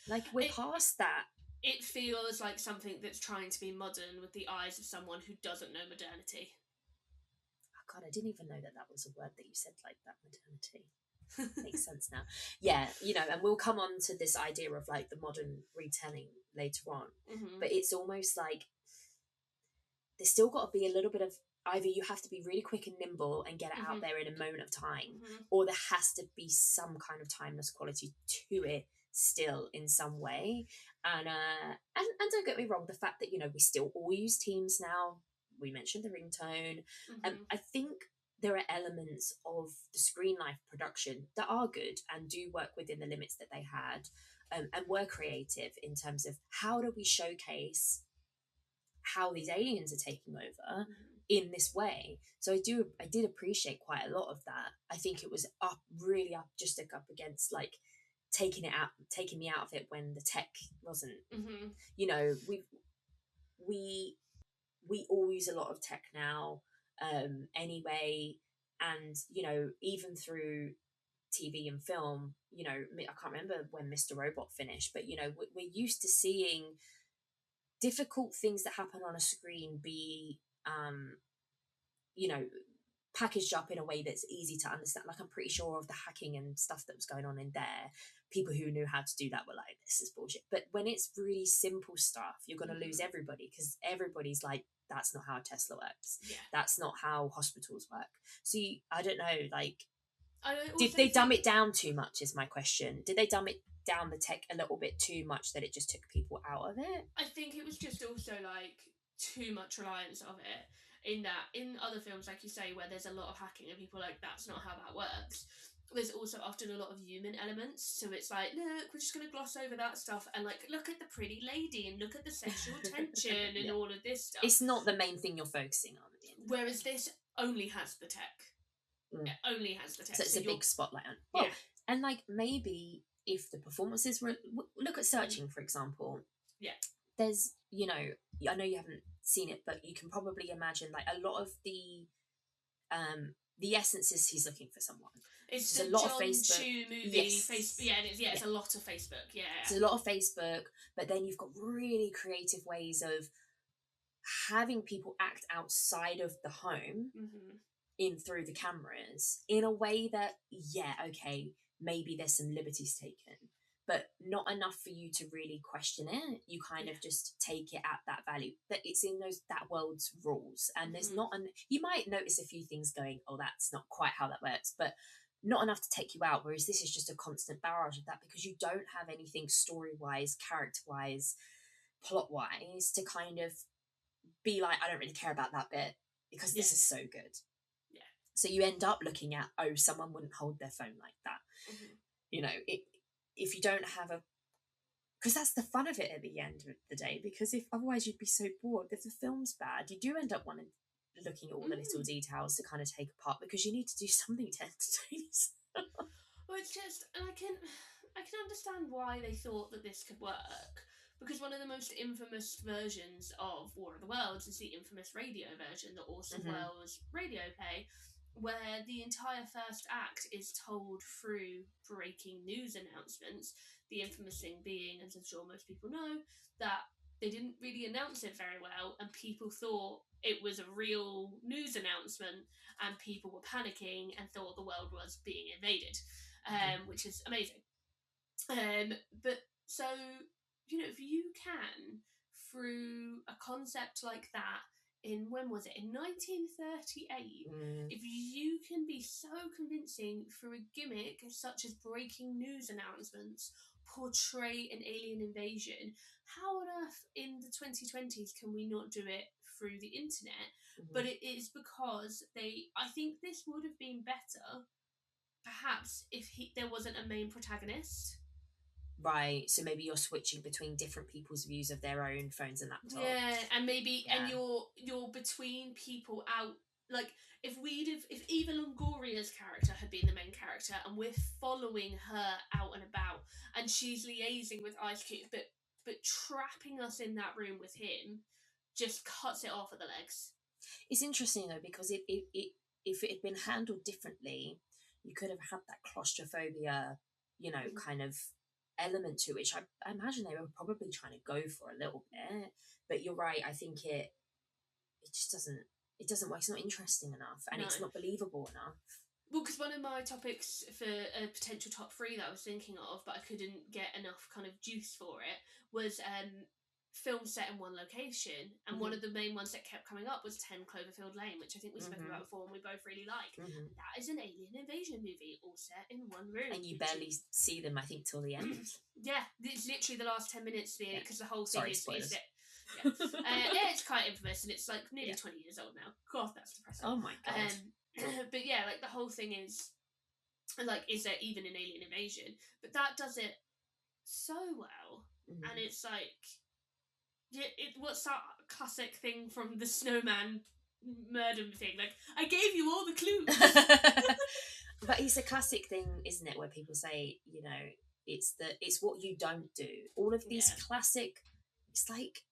like we're past that. It feels like something that's trying to be modern with the eyes of someone who doesn't know modernity. Oh God, I didn't even know that was a word that you said like that, modernity. Makes sense now. Yeah, you know, and we'll come on to this idea of like the modern retelling later on. But it's almost like there's still got to be a little bit of, either you have to be really quick and nimble and get it out there in a moment of time, or there has to be some kind of timeless quality to it still in some way. And don't get me wrong, the fact that, you know, we still all use Teams now, we mentioned the ringtone, I think there are elements of the Screen Life production that are good and do work within the limits that they had, and were creative in terms of how do we showcase how these aliens are taking over in this way. So I did appreciate quite a lot of that. I think it was really up against like taking me out of it when the tech wasn't. You know, we all use a lot of tech now, anyway, and you know, even through TV and film, you know, I can't remember when Mr. Robot finished, but you know, we're used to seeing difficult things that happen on a screen be, you know, packaged up in a way that's easy to understand. Like, I'm pretty sure of the hacking and stuff that was going on in there, people who knew how to do that were like, this is bullshit. But when it's really simple stuff, you're going to lose everybody, because everybody's like, that's not how Tesla works. That's not how hospitals work. So I don't know, like, did they dumb it down too much is my question. Did they dumb it down the tech a little bit too much that it just took people out of it? I think it was just also like too much reliance of it, in that in other films, like you say, where there's a lot of hacking and people are like, that's not how that works, there's also often a lot of human elements. So it's like, look, we're just going to gloss over that stuff and like, look at the pretty lady and look at the sexual tension and all of this stuff. It's not the main thing you're focusing on at the end. Whereas this only has the tech. It only has the tech. So it's a big spotlight on. Well, and like, maybe if the performances were, look at Searching, for example. There's, you know, I know you haven't seen it, but you can probably imagine like a lot of the essences he's looking for someone. It's a lot of Facebook Chu movie. Yes. It's a lot of Facebook. It's a lot of Facebook, but then you've got really creative ways of having people act outside of the home, in through the cameras, in a way that, maybe there's some liberties taken, but not enough for you to really question it. You kind of just take it at that value, that it's in that world's rules, and there's not you might notice a few things going, oh, that's not quite how that works, but not enough to take you out. Whereas this is just a constant barrage of that, because you don't have anything story-wise, character-wise, plot-wise to kind of be like, I don't really care about that bit, because this is so good. So you end up looking at, oh, someone wouldn't hold their phone like that. You know, if you don't have because that's the fun of it at the end of the day, because if otherwise you'd be so bored. If the film's bad, you do end up looking at all the little details to kind of take apart, because you need to do something to entertain yourself. Well, it's just, and I can understand why they thought that this could work, because one of the most infamous versions of War of the Worlds is the infamous radio version, the Orson Welles radio play, where the entire first act is told through breaking news announcements. The infamous thing being, as I'm sure most people know, that they didn't really announce it very well, and people thought it was a real news announcement, and people were panicking and thought the world was being invaded, which is amazing. But so, you know, if you can, through a concept like that, in 1938, if you can be so convincing through a gimmick such as breaking news announcements, portray an alien invasion, how on earth in the 2020s can we not do it through the internet? But it is because I think this would have been better perhaps if there wasn't a main protagonist. Right, so maybe you're switching between different people's views of their own phones and laptops. And maybe and you're between people out. Like if Eva Longoria's character had been the main character, and we're following her out and about, and she's liaising with Ice Cube, but trapping us in that room with him just cuts it off at the legs. It's interesting though, because if it had been handled differently, you could have had that claustrophobia, you know, kind of element to it, which I imagine they were probably trying to go for a little bit. But you're right, I think it just doesn't work. It's not interesting enough, and it's not believable enough. Well, because one of my topics for a potential top 3 that I was thinking of, but I couldn't get enough kind of juice for it, was films set in one location, and one of the main ones that kept coming up was 10 Cloverfield Lane, which I think we spoke about before and we both really like. That is an alien invasion movie all set in one room. And you barely see them, I think, till the end. Yeah, it's literally the last 10 minutes being it, because the whole thing is that it's quite infamous, and it's like nearly 20 years old now. God, that's depressing. Oh my god. But yeah, like the whole thing is like, is there even an alien invasion? But that does it so well, and it's like, what's that classic thing from the Snowman murder thing? Like, I gave you all the clues. But it's a classic thing, isn't it, where people say, you know, it's what you don't do. All of these classic, it's like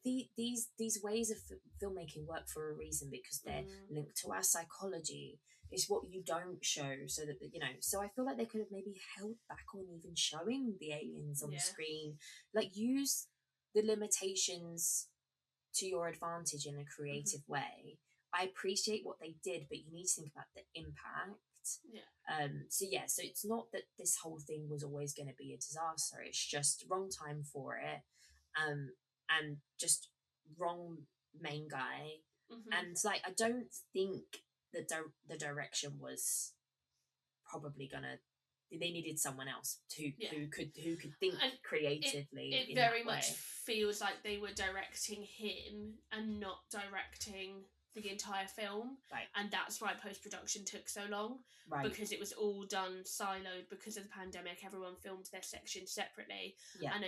these ways of filmmaking work for a reason, because they're linked to our psychology. It's what you don't show, so that, you know. So I feel like they could have maybe held back on even showing the aliens on the screen. Like, use the limitations to your advantage in a creative way. I appreciate what they did, but you need to think about the impact. So it's not that this whole thing was always going to be a disaster. It's just wrong time for it, and just wrong main guy. And like, I don't think that the direction was probably gonna. They needed someone else who could think creatively. It very much feels like they were directing him and not directing the entire film, and that's why post-production took so long, because it was all done siloed because of the pandemic. Everyone filmed their section separately, and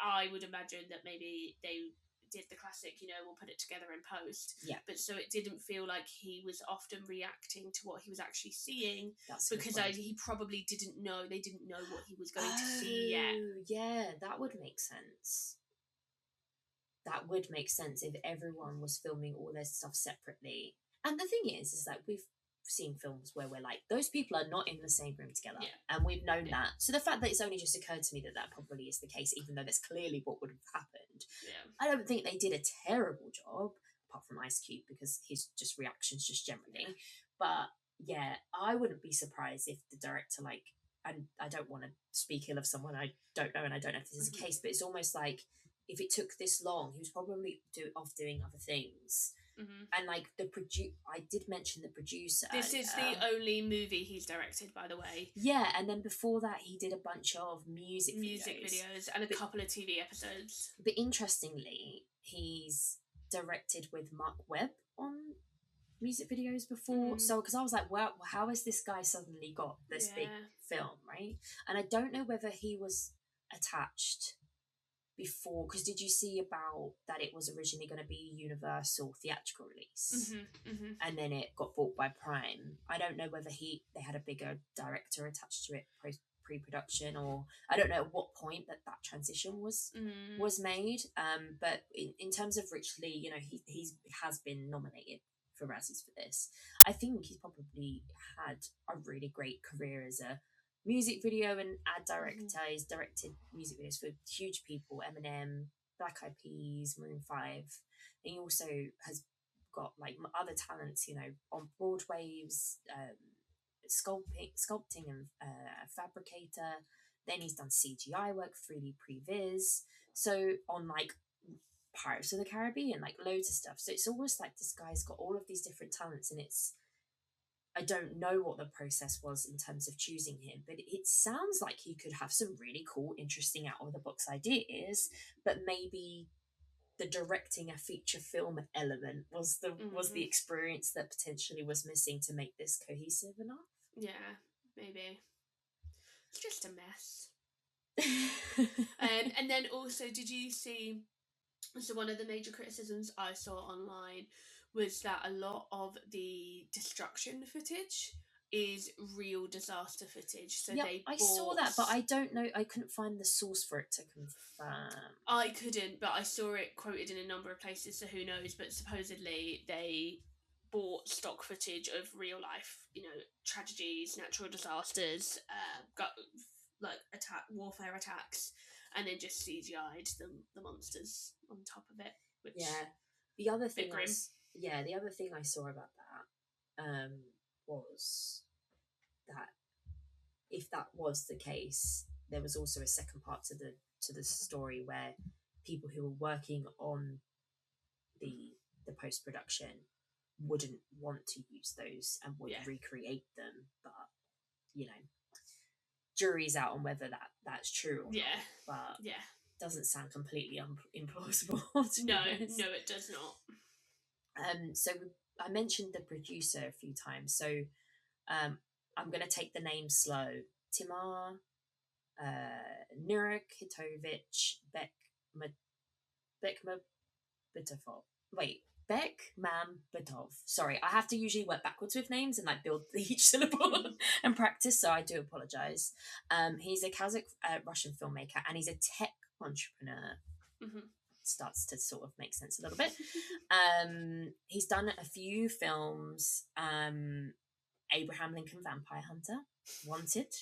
I would imagine that maybe they did the classic, you know, we'll put it together in post. But so it didn't feel like he was often reacting to what he was actually seeing, because he probably didn't know. They didn't know what he was going to see yet. Yeah, that would make sense. That would make sense if everyone was filming all their stuff separately. And the thing is that we've seen films where we're like, those people are not in the same room together, and we've known that. So the fact that it's only just occurred to me that probably is the case, even though that's clearly what would have happened, I don't think they did a terrible job, apart from Ice Cube, because his just reactions just generally. But yeah, I wouldn't be surprised if the director, like, and I don't want to speak ill of someone I don't know, and I don't know if this is the case, but it's almost like, if it took this long, he was probably off doing other things. And like I did mention the producer. This is the only movie he's directed, by the way. Yeah, and then before that, he did a bunch of music videos and a couple of TV episodes. But interestingly, he's directed with Mark Webb on music videos before. So, because I was like, wow, how has this guy suddenly got this big film, right? And I don't know whether he was attached before, because did you see about that it was originally going to be a Universal theatrical release, and then it got bought by Prime? I don't know whether they had a bigger director attached to it pre-production, or I don't know at what point that transition was made. But in terms of Rich Lee, you know, he has been nominated for Razzies for this. I think he's probably had a really great career as a music video and ad director. He's directed music videos for huge people: Eminem, Black Eyed Peas, Maroon 5. And he also has got like other talents, you know, on Broadway's sculpting and fabricator. Then he's done CGI work, 3D previs. So on like Pirates of the Caribbean, like loads of stuff. So it's almost like this guy's got all of these different talents, and I don't know what the process was in terms of choosing him, but it sounds like he could have some really cool, interesting, out of the box ideas. But maybe the directing a feature film element was the experience that potentially was missing to make this cohesive enough. Yeah, maybe. It's just a mess. And then also, did you see? So one of the major criticisms I saw online was that a lot of the destruction footage is real disaster footage. So I saw that, but I don't know. I couldn't find the source for it to confirm. I couldn't, but I saw it quoted in a number of places, so who knows. But supposedly they bought stock footage of real life, you know, tragedies, natural disasters, warfare attacks, and then just CGI'd the monsters on top of it. Which the other thing I saw about that was that if that was the case, there was also a second part to the story where people who were working on the post-production wouldn't want to use those and would recreate them, but jury's out on whether that's true or not, but doesn't sound completely implausible. No, it does not. So I mentioned the producer a few times, so I'm going to take the name slow. Timar Nurkitovich Bekmambetov. Sorry, I have to usually work backwards with names and build each syllable and practice, so I do apologize. He's a Kazakh Russian filmmaker, and he's a tech entrepreneur. Starts to sort of make sense a little bit. He's done a few films. Abraham Lincoln Vampire Hunter, Wanted.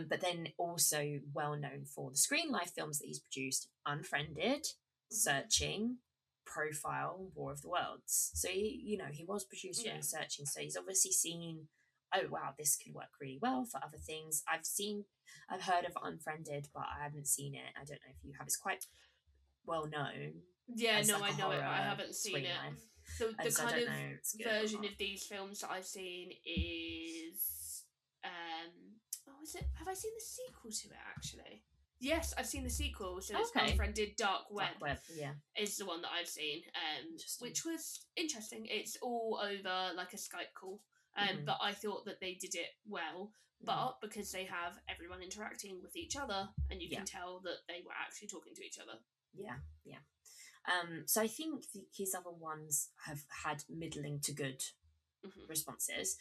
But then also well known for the screen life films that he's produced: Unfriended, Searching, Profile, War of the Worlds. So he was producer in Searching, so he's obviously seen, oh wow, this could work really well for other things. I've heard of Unfriended, but I haven't seen it. I don't know if you have. It's quite well known. Yeah, no, I know it, but I haven't seen it. So the kind of version of these films that I've seen is have I seen the sequel to it actually? Yes, I've seen the sequel. So it's Unfriended Dark Web. Is the one that I've seen, which was interesting. It's all over like a Skype call, but I thought that they did it well. But because they have everyone interacting with each other, and you can tell that they were actually talking to each other. Yeah. So I think his other ones have had middling to good responses.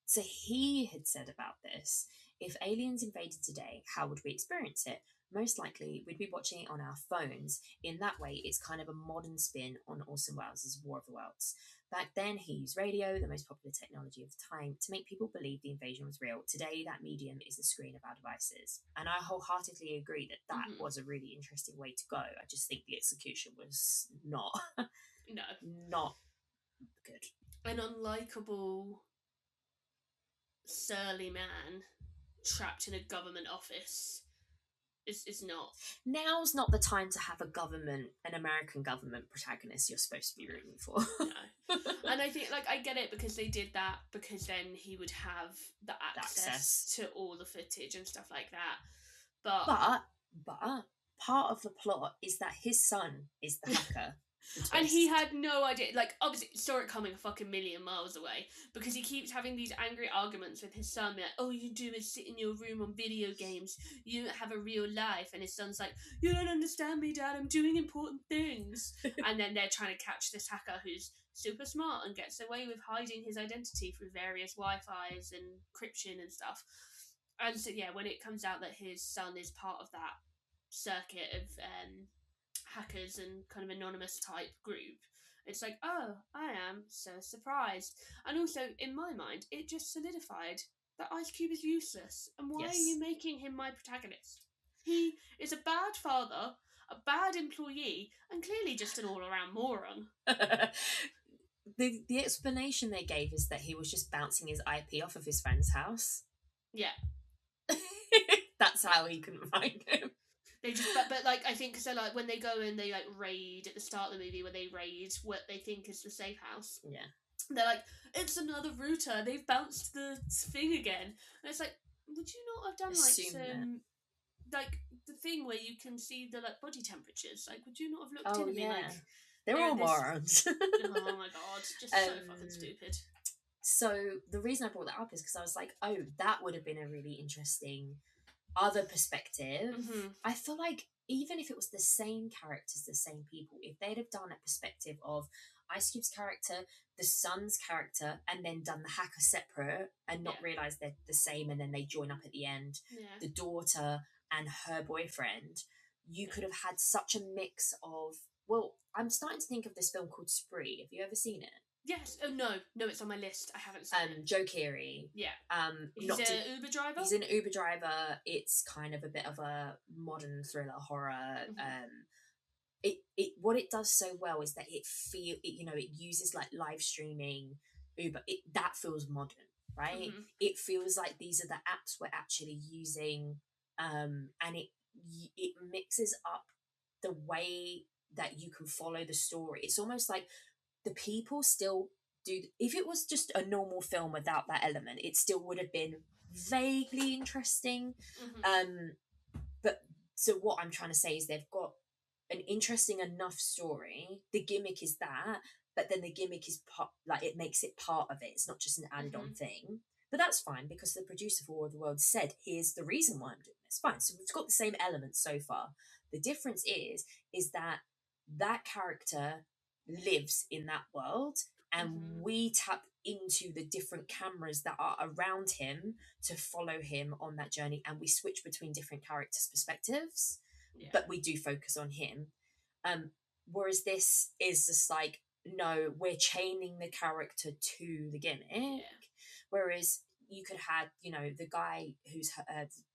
So he had said about this: if aliens invaded today, how would we experience it? Most likely, we'd be watching it on our phones. In that way, it's kind of a modern spin on Orson Welles' War of the Worlds. Back then, he used radio, the most popular technology of the time, to make people believe the invasion was real. Today, that medium is the screen of our devices. And I wholeheartly agree that was a really interesting way to go. I just think the execution was not good. An unlikable, surly man trapped in a government office is not. Now's not the time to have an American government protagonist you're supposed to be rooting for. No. And I think, I get it because they did that because then he would have the access to all the footage and stuff like that. But part of the plot is that his son is the hacker. And he had no idea. Obviously, saw it coming a fucking million miles away because he keeps having these angry arguments with his son. Like, all you do is sit in your room on video games. You don't have a real life. And his son's like, you don't understand me, Dad. I'm doing important things. And then they're trying to catch this hacker who's super smart and gets away with hiding his identity through various Wi-Fi's and encryption and stuff. And so, when it comes out that his son is part of that circuit of hackers and kind of anonymous type group, it's like, oh, I am so surprised. And also, in my mind, it just solidified that Ice Cube is useless. And why are you making him my protagonist? He is a bad father, a bad employee, and clearly just an all-around moron. The explanation they gave is that he was just bouncing his IP off of his friend's house. Yeah. That's how he couldn't find him. They just, but I think so. When they go and they raid at the start of the movie, when they raid what they think is the safe house. Yeah. They're like, it's another router. They've bounced the thing again, and it's like, would you not have done some the thing where you can see the body temperatures? Would you not have looked in and been they're all morons. Oh my god, just so fucking stupid. So the reason I brought that up is because I was like, oh, that would have been a really interesting other perspective. I feel like even if it was the same characters, the same people, if they'd have done a perspective of Ice Cube's character, the son's character, and then done the hacker separate and not realised they're the same, and then they join up at the end, the daughter and her boyfriend, you could have had such a mix of, well, I'm starting to think of this film called Spree. Have you ever seen it? Yes. Oh, no, it's on my list. I haven't seen it. Joe Keery. Yeah. He's an Uber driver? He's an Uber driver. It's kind of a bit of a modern thriller horror. What it does so well is that it uses live streaming Uber. That feels modern, right? It feels like these are the apps we're actually using, and it mixes up the way that you can follow the story. It's almost like the people still do. If it was just a normal film without that element, it still would have been vaguely interesting. But so what I'm trying to say is they've got an interesting enough story. The gimmick is that, but then the gimmick is part, like it makes it part of it. It's not just an added on thing. But that's fine because the producer for War of the Worlds said, "Here's the reason why I'm doing this." Fine. So we've got the same elements so far. The difference is that that character lives in that world, and we tap into the different cameras that are around him to follow him on that journey, and we switch between different characters' perspectives, but we do focus on him. Whereas this is just like, no, we're chaining the character to the gimmick. Whereas you could have, the guy who's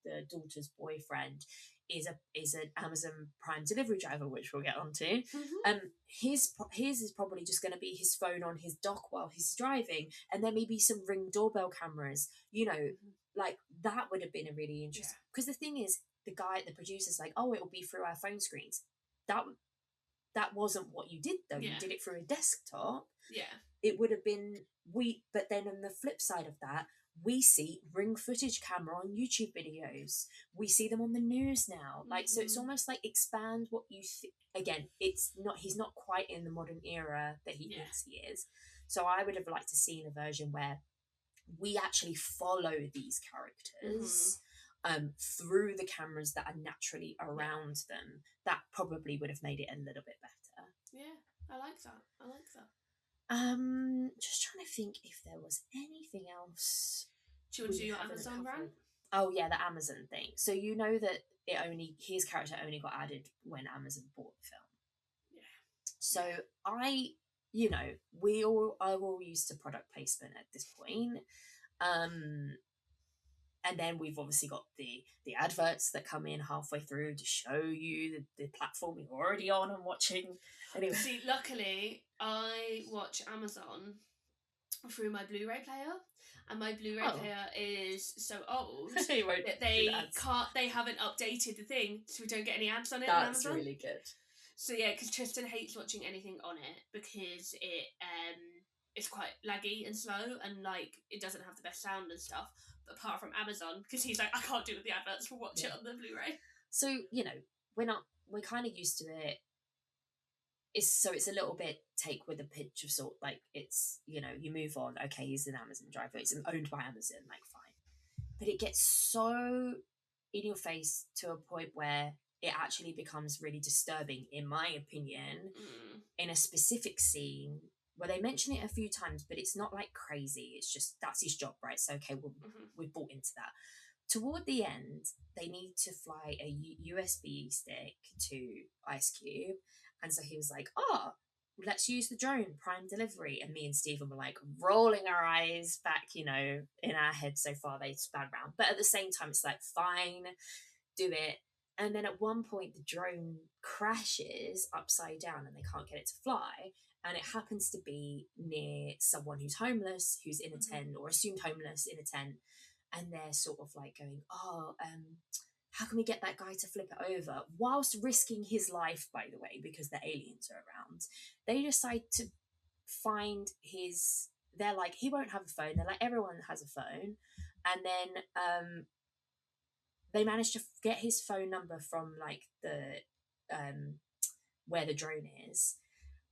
the daughter's boyfriend is an Amazon Prime delivery driver, which we'll get onto. His is probably just going to be his phone on his dock while he's driving, and there may be some Ring doorbell cameras. Like that would have been a really interesting. Because the thing is, the producer's like, oh, it will be through our phone screens. That wasn't what you did though. You did it through a desktop. It would have been but then on the flip side of that, we see Ring footage camera on YouTube videos. We see them on the news now. Like, so it's almost like expand what you again, it's not, he's not quite in the modern era that he thinks he is. So I would have liked to see a version where we actually follow these characters through the cameras that are naturally around them. That probably would have made it a little bit better. I like that. Just trying to think if there was anything else. Do you want to do your Amazon rant? Oh yeah, the Amazon thing. So you know that his character only got added when Amazon bought the film. So I, we all are all used to product placement at this point. And then we've obviously got the adverts that come in halfway through to show you the platform you're already on and watching. Anyway. See, luckily, I watch Amazon through my Blu-ray player, and my Blu-ray player is so old that they haven't updated the thing, so we don't get any ads on it on Amazon. That's really good. So yeah, because Tristan hates watching anything on it because it's quite laggy and slow, and like it doesn't have the best sound and stuff. But apart from Amazon, because he's like, I can't do with the adverts, we'll watch it on the Blu-ray. So we're kind of used to it. It's a little bit take with a pinch of salt. Like it's you move on. Okay, he's an Amazon driver. It's owned by Amazon. Like fine, but it gets so in your face to a point where it actually becomes really disturbing, in my opinion, in a specific scene where they mention it a few times, but it's not like crazy. It's just that's his job, right? So okay, we've bought into that. Toward the end, they need to fly a USB stick to Ice Cube. And so he was like, let's use the drone, Prime Delivery. And me and Stephen were like rolling our eyes back, in our heads so far they span round. But at the same time, it's like, fine, do it. And then at one point, the drone crashes upside down and they can't get it to fly. And it happens to be near someone who's homeless, who's in a tent, or assumed homeless in a tent. And they're sort of like going, how can we get that guy to flip it over? Whilst risking his life, by the way, because the aliens are around. They decide to find they're like, he won't have a phone. They're like, everyone has a phone. And then they manage to get his phone number from like the where the drone is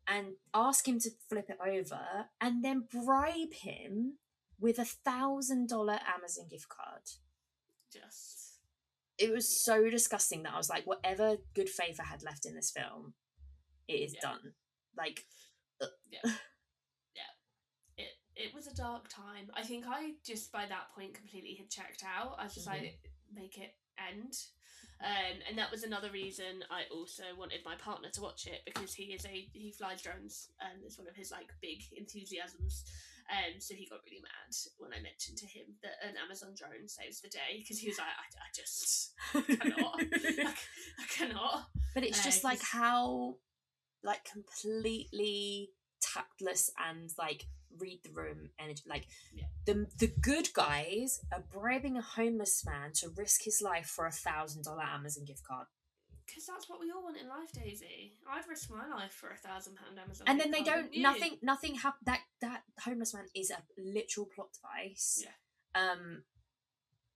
and ask him to flip it over and then bribe him with $1,000 Amazon gift card. It was so disgusting that I was like, whatever good faith I had left in this film, it is done. Like, It was a dark time. I think I just by that point completely had checked out. I was just like, make it end. And that was another reason I also wanted my partner to watch it, because he flies drones and it's one of his like big enthusiasms. So he got really mad when I mentioned to him that an Amazon drone saves the day, because he was like, I just cannot. I cannot. But it's just like how like completely tactless and like read the room energy. Like the good guys are bribing a homeless man to risk his life for $1,000 Amazon gift card. Because that's what we all want in life, Daisy. I'd risk my life for £1,000 Amazon. And then they gift card, don't. wouldn't you? Nothing happened. That homeless man is a literal plot device. Yeah.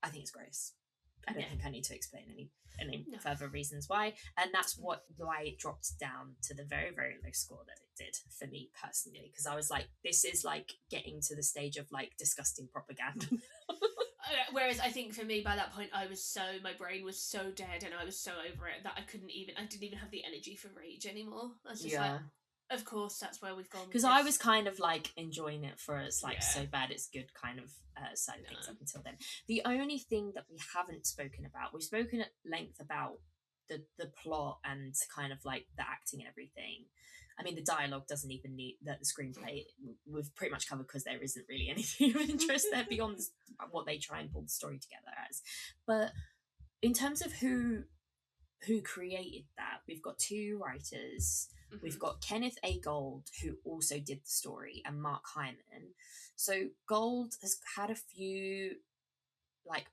I think it's gross. I don't Yeah. think I need to explain any No. further reasons why, and that's why it dropped down to the very, very low score that it did for me personally, because I was like, this is like getting to the stage of like disgusting propaganda. Whereas I think for me, by that point, my brain was so dead and I was so over it that I didn't even have the energy for rage anymore. I was just like, of course, that's where we've gone. Because I was kind of like enjoying it for it's like so bad it's good kind of side of things up until then. The only thing that we haven't spoken about, we've spoken at length about the plot and kind of like the acting and everything. I mean, the dialogue doesn't even need the screenplay. We've pretty much covered because there isn't really anything of interest there beyond what they try and pull the story together as. But in terms of who created that, we've got two writers. Mm-hmm. We've got Kenneth A. Gold, who also did the story, and Mark Hyman. So Gold has had a few like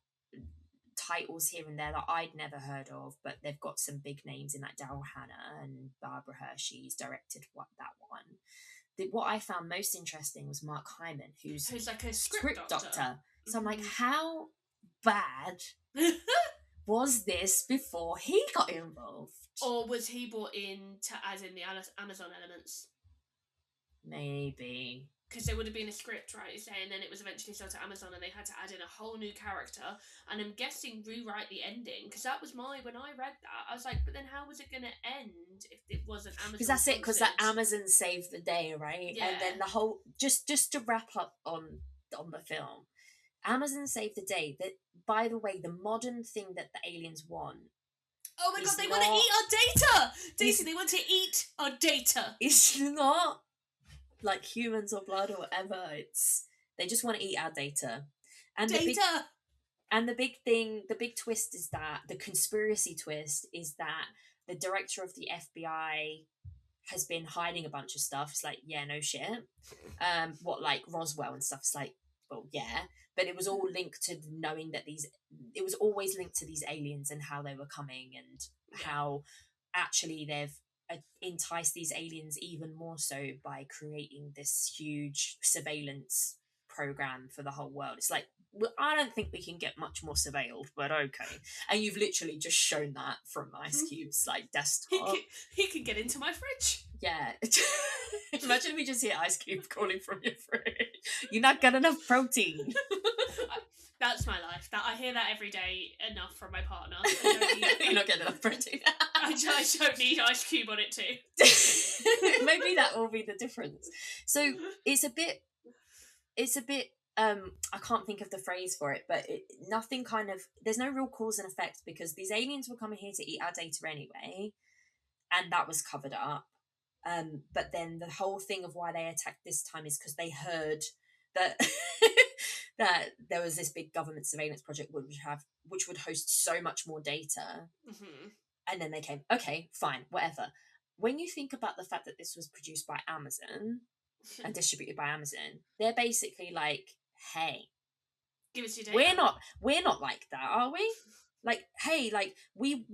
titles here and there that I'd never heard of, but they've got some big names in, like Daryl Hannah and Barbara Hershey's directed that one. What I found most interesting was Mark Hyman, who's like a script doctor. So I'm like, how bad was this before he got involved? Or was he brought in to add in the Amazon elements? Maybe. Because there would have been a script, right, you say, and then it was eventually sold to Amazon and they had to add in a whole new character, and I'm guessing rewrite the ending, because that was when I read that, I was like, but then how was it going to end if it wasn't Amazon? Because that's it, because that Amazon saved the day, right? Yeah. And then the whole, just to wrap up on the film, Amazon saved the day. That, by the way, the modern thing that the aliens want. Oh my god, they want to eat our data! Daisy, they want to eat our data! It's not like humans or blood or whatever. They just want to eat our data. And the big twist is that, the conspiracy twist is that the director of the FBI has been hiding a bunch of stuff. It's like, yeah, no shit. What, like Roswell and stuff. It's like, well, yeah. But it was all linked to knowing that it was always linked to these aliens and how they were coming, and how actually they've enticed these aliens even more so by creating this huge surveillance program for the whole world. It's like, well, I don't think we can get much more surveilled, but okay. And you've literally just shown that from Ice Cube's like desktop. He can get into my fridge. Yeah. Imagine if we just hear Ice Cube calling from your fridge. You're not got enough protein. That's my life. That I hear that every day enough from my partner. You're not getting enough protein. I don't need Ice Cube on it too. Maybe that will be the difference. So it's a bit I can't think of the phrase for it, but there's no real cause and effect, because these aliens were coming here to eat our data anyway, and that was covered up. But then the whole thing of why they attacked this time is because they heard that that there was this big government surveillance project which would host so much more data. Mm-hmm. And then they came, okay, fine, whatever. When you think about the fact that this was produced by Amazon and distributed by Amazon, they're basically like, hey, give us your data. We're not like that, are we? Like, hey, like we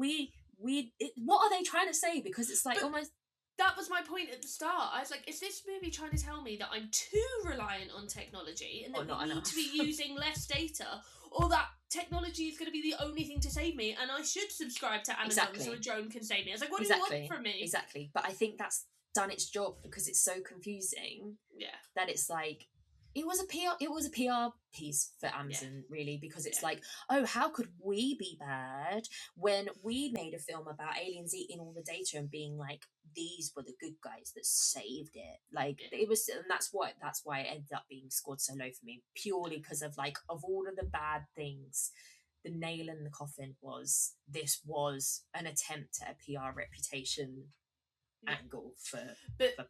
what are they trying to say? Because it's like almost. That was my point at the start. I was like, is this movie trying to tell me that I'm too reliant on technology and that we need to be using less data, or that technology is going to be the only thing to save me and I should subscribe to Amazon so a drone can save me? I was like, what do you want from me? Exactly. But I think that's done its job, because it's so confusing. Yeah. That it's like, it was a PR piece for Amazon, really, because it's like, oh, how could we be bad when we made a film about aliens eating all the data and being like, these were the good guys that saved it. Like, it was, and that's why it ended up being scored so low for me, purely because of like, of all of the bad things, the nail in the coffin was an attempt at a PR reputation angle for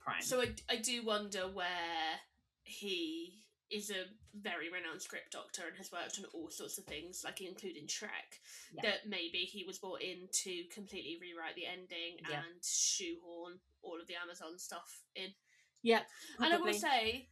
Prime. So I do wonder where he is a very renowned script doctor and has worked on all sorts of things, like including Shrek, that maybe he was brought in to completely rewrite the ending and shoehorn all of the Amazon stuff in. Yeah, probably. And I will say,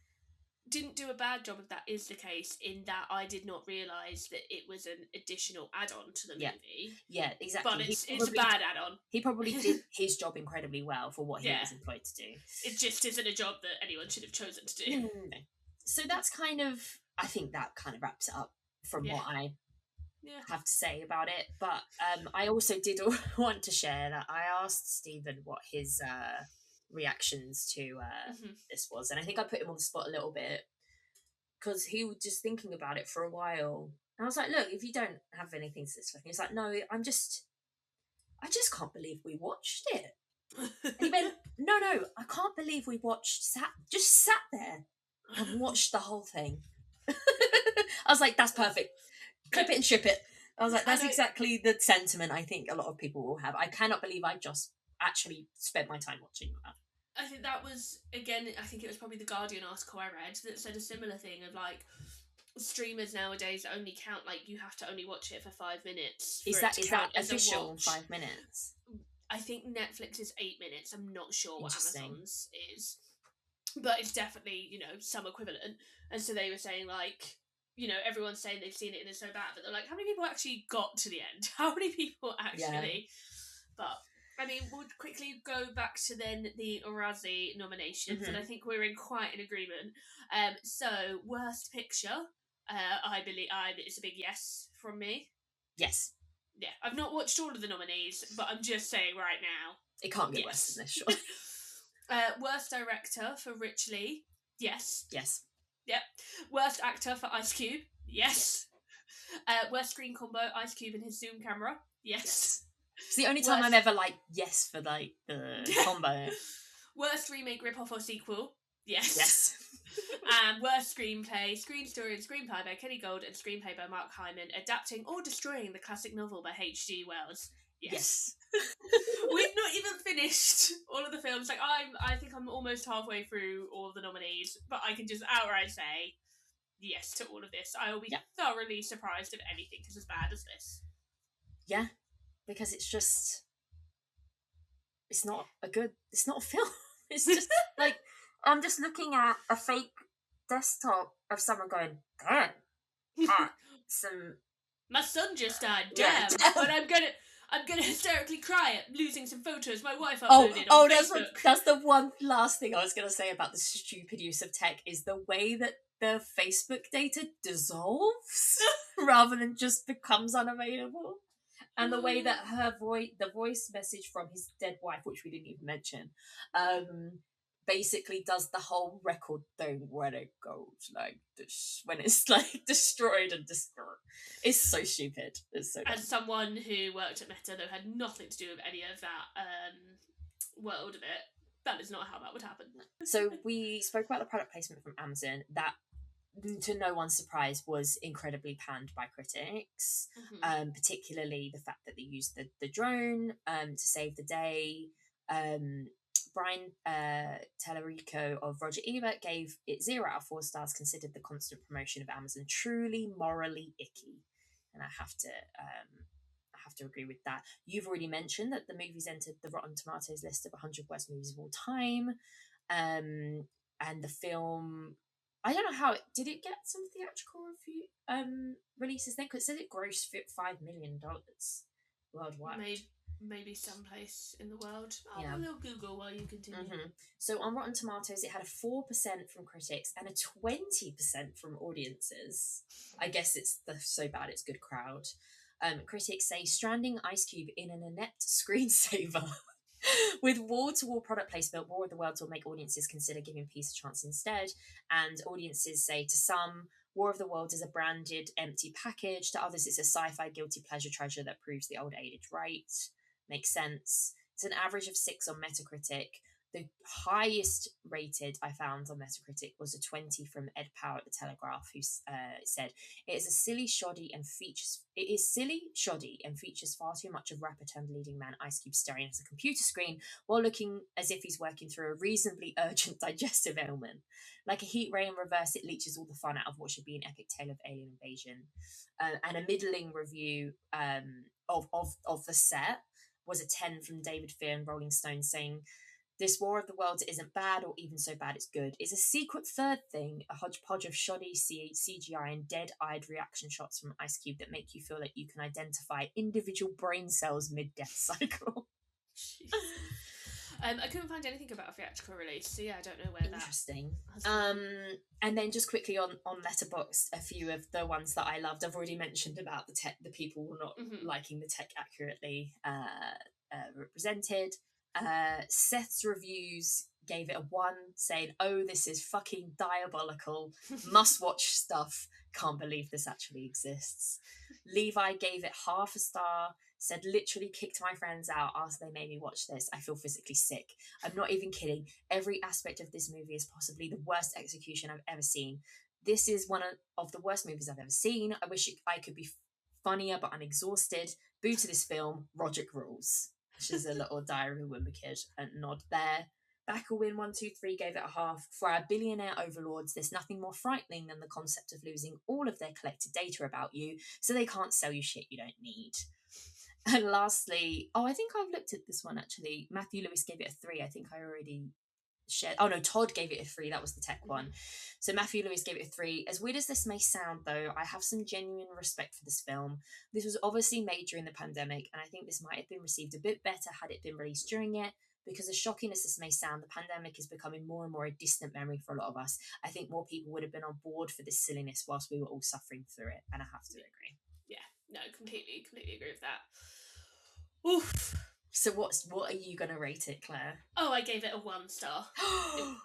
didn't do a bad job if that is the case, in that I did not realise that it was an additional add-on to the movie. Yeah, exactly. But it's a bad add-on. He probably did his job incredibly well for what he Yeah. was employed to do. It just isn't a job that anyone should have chosen to do. No. So that's kind of, I think that kind of wraps it up from what I have to say about it. But I also did want to share that I asked Stephen what his reactions to this was, and I think I put him on the spot a little bit because he was just thinking about it for a while. And I was like, look, if you don't have anything to this, he's like, no, I just can't believe we watched it. And he went, no, I can't believe we sat there and watched the whole thing. I was like, that's perfect. Clip it and ship it. I was like, that's exactly the sentiment I think a lot of people will have. I cannot believe I just actually spent my time watching that. I think that was, again, I think it was probably the Guardian article I read that said a similar thing of like, streamers nowadays only count, like, you have to only watch it for 5 minutes. Is that official 5 minutes? I think Netflix is 8 minutes. I'm not sure what Amazon's is. But it's definitely, some equivalent. And so they were saying, like, everyone's saying they've seen it and it's so bad, but they're like, how many people actually got to the end? How many people actually? But, I mean, we'll quickly go back to then the Razzie nominations, and I think we're in quite an agreement. So, worst picture, I believe it's a big yes from me. Yes. Yeah, I've not watched all of the nominees, but I'm just saying right now. It can't get worse than this, sure. Worst director for Rich Lee, yes. Yes. Yep. Worst actor for Ice Cube, yes. Worst screen combo, Ice Cube and his Zoom camera, yes. It's the only time I'm ever like, yes, for like the combo. Worst remake, ripoff or sequel, yes. Yes. And worst screenplay, screen story and screenplay by Kenny Gold and screenplay by Mark Hyman, adapting or destroying the classic novel by H.G. Wells. Yes. We've not even finished all of the films. Like, I think I'm almost halfway through all of the nominees, but I can just outright say yes to all of this. I will be thoroughly surprised if anything is as bad as this. Yeah, because it's not a film. It's just like, I'm just looking at a fake desktop of someone going, damn, my son just died, damn. But I'm gonna hysterically cry at losing some photos my wife uploaded on Facebook. That's the one last thing I was going to say about the stupid use of tech, is the way that the Facebook data dissolves rather than just becomes unavailable. And the way that the voice message from his dead wife, which we didn't even mention, basically does the whole record thing when it goes like this, when it's like destroyed and destroyed. It's so stupid. It's so dumb. As someone who worked at Meta, though, had nothing to do with any of that world of it, that is not how that would happen. So we spoke about the product placement from Amazon that, to no one's surprise, was incredibly panned by critics, particularly the fact that they used the drone to save the day. Brian Tellerico of Roger Ebert gave it 0 out of 4 stars, considered the constant promotion of Amazon truly morally icky. And I have to agree with that. You've already mentioned that the movie's entered the Rotten Tomatoes list of 100 worst movies of all time. And the film, I don't know how did it get some theatrical review releases then? Because it said it grossed $5 million worldwide. Maybe someplace in the world. I'll little Google while you continue. So on Rotten Tomatoes, it had a 4% from critics and a 20% from audiences. I guess it's so bad it's good crowd. Critics say stranding Ice Cube in an inept screensaver with wall-to-wall product placement, War of the Worlds will make audiences consider giving peace a chance instead. And audiences say to some, War of the Worlds is a branded empty package. To others, it's a sci-fi guilty pleasure treasure that proves the old adage right. Makes sense. It's an average of 6 on Metacritic. The highest rated I found on Metacritic was a 20 from Ed Power at The Telegraph, who said, it is silly, shoddy, and features far too much of rapper turned leading man Ice Cube staring at a computer screen while looking as if he's working through a reasonably urgent digestive ailment. Like a heat ray in reverse, it leeches all the fun out of what should be an epic tale of alien invasion. And a middling review of the set was a 10 from David Fear and Rolling Stone, saying, This War of the Worlds isn't bad or even so bad it's good. It's a secret third thing, a hodgepodge of shoddy CGI and dead-eyed reaction shots from Ice Cube that make you feel like you can identify individual brain cells mid-death cycle. I couldn't find anything about a theatrical release, so yeah, I don't know where Interesting. that. And then just quickly on Letterboxd, a few of the ones that I loved. I've already mentioned about the people not liking the tech accurately represented. Seth's reviews gave it a 1, saying, "Oh, this is fucking diabolical. Must watch stuff. Can't believe this actually exists." Levi gave it half a star. Said, "Literally kicked my friends out after they made me watch this. I feel physically sick. I'm not even kidding. Every aspect of this movie is possibly the worst execution I've ever seen. This is one of the worst movies I've ever seen. I wish I could be funnier, but I'm exhausted. Boo to this film. Roger rules." Which is a little Diary of a Wimpy Kid nod there. Backlewin 123 gave it a half. "For our billionaire overlords, there's nothing more frightening than the concept of losing all of their collected data about you, so they can't sell you shit you don't need." And lastly, I think I've looked at this one actually. Matthew Lewis gave it a 3. I think I already shared. Oh no, Todd gave it a 3. That was the tech one. So Matthew Lewis gave it a 3. As weird as this may sound, though, I have some genuine respect for this film. This was obviously made during the pandemic, and I think this might have been received a bit better had it been released during it. Because as shocking as this may sound, the pandemic is becoming more and more a distant memory for a lot of us. I think more people would have been on board for this silliness whilst we were all suffering through it, and I have to agree. Yeah, no, completely agree with that. Oof. So what are you going to rate it, Claire? Oh, I gave it a 1 star.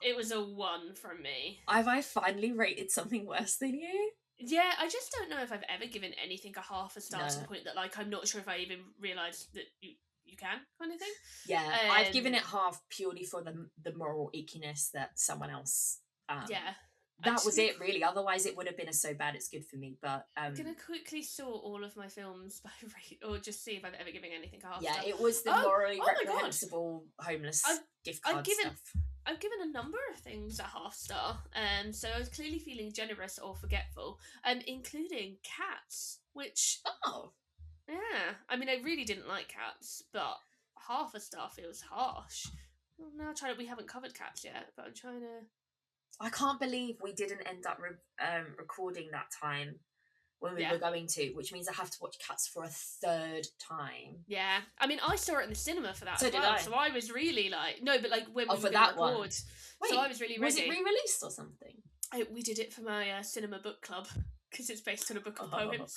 it was a 1 from me. Have I finally rated something worse than you? Yeah, I just don't know if I've ever given anything a half a star to the point that, like, I'm not sure if I even realised that you can, kind of thing. Yeah, I've given it half purely for the moral ickiness that someone else... yeah. That was it, really. Otherwise, it would have been a so bad it's good for me. But I'm gonna quickly sort all of my films by rate, or just see if I've ever given anything a half yeah, star. it was the morally reprehensible homeless gift card stuff. I've given a number of things a half star, so I was clearly feeling generous or forgetful, including Cats, which yeah, I mean I really didn't like Cats, but half a star feels harsh. Well, now we haven't covered Cats yet, but I'm trying to. I can't believe we didn't end up recording that time when we were going to, which means I have to watch Cats for a 3rd time. Yeah, I mean, I saw it in the cinema for that so as well, so I was really like, no, but like when we were for that record, one. Wait, so I was really ready. Was it re-released or something? We did it for my cinema book club because it's based on a book of poems.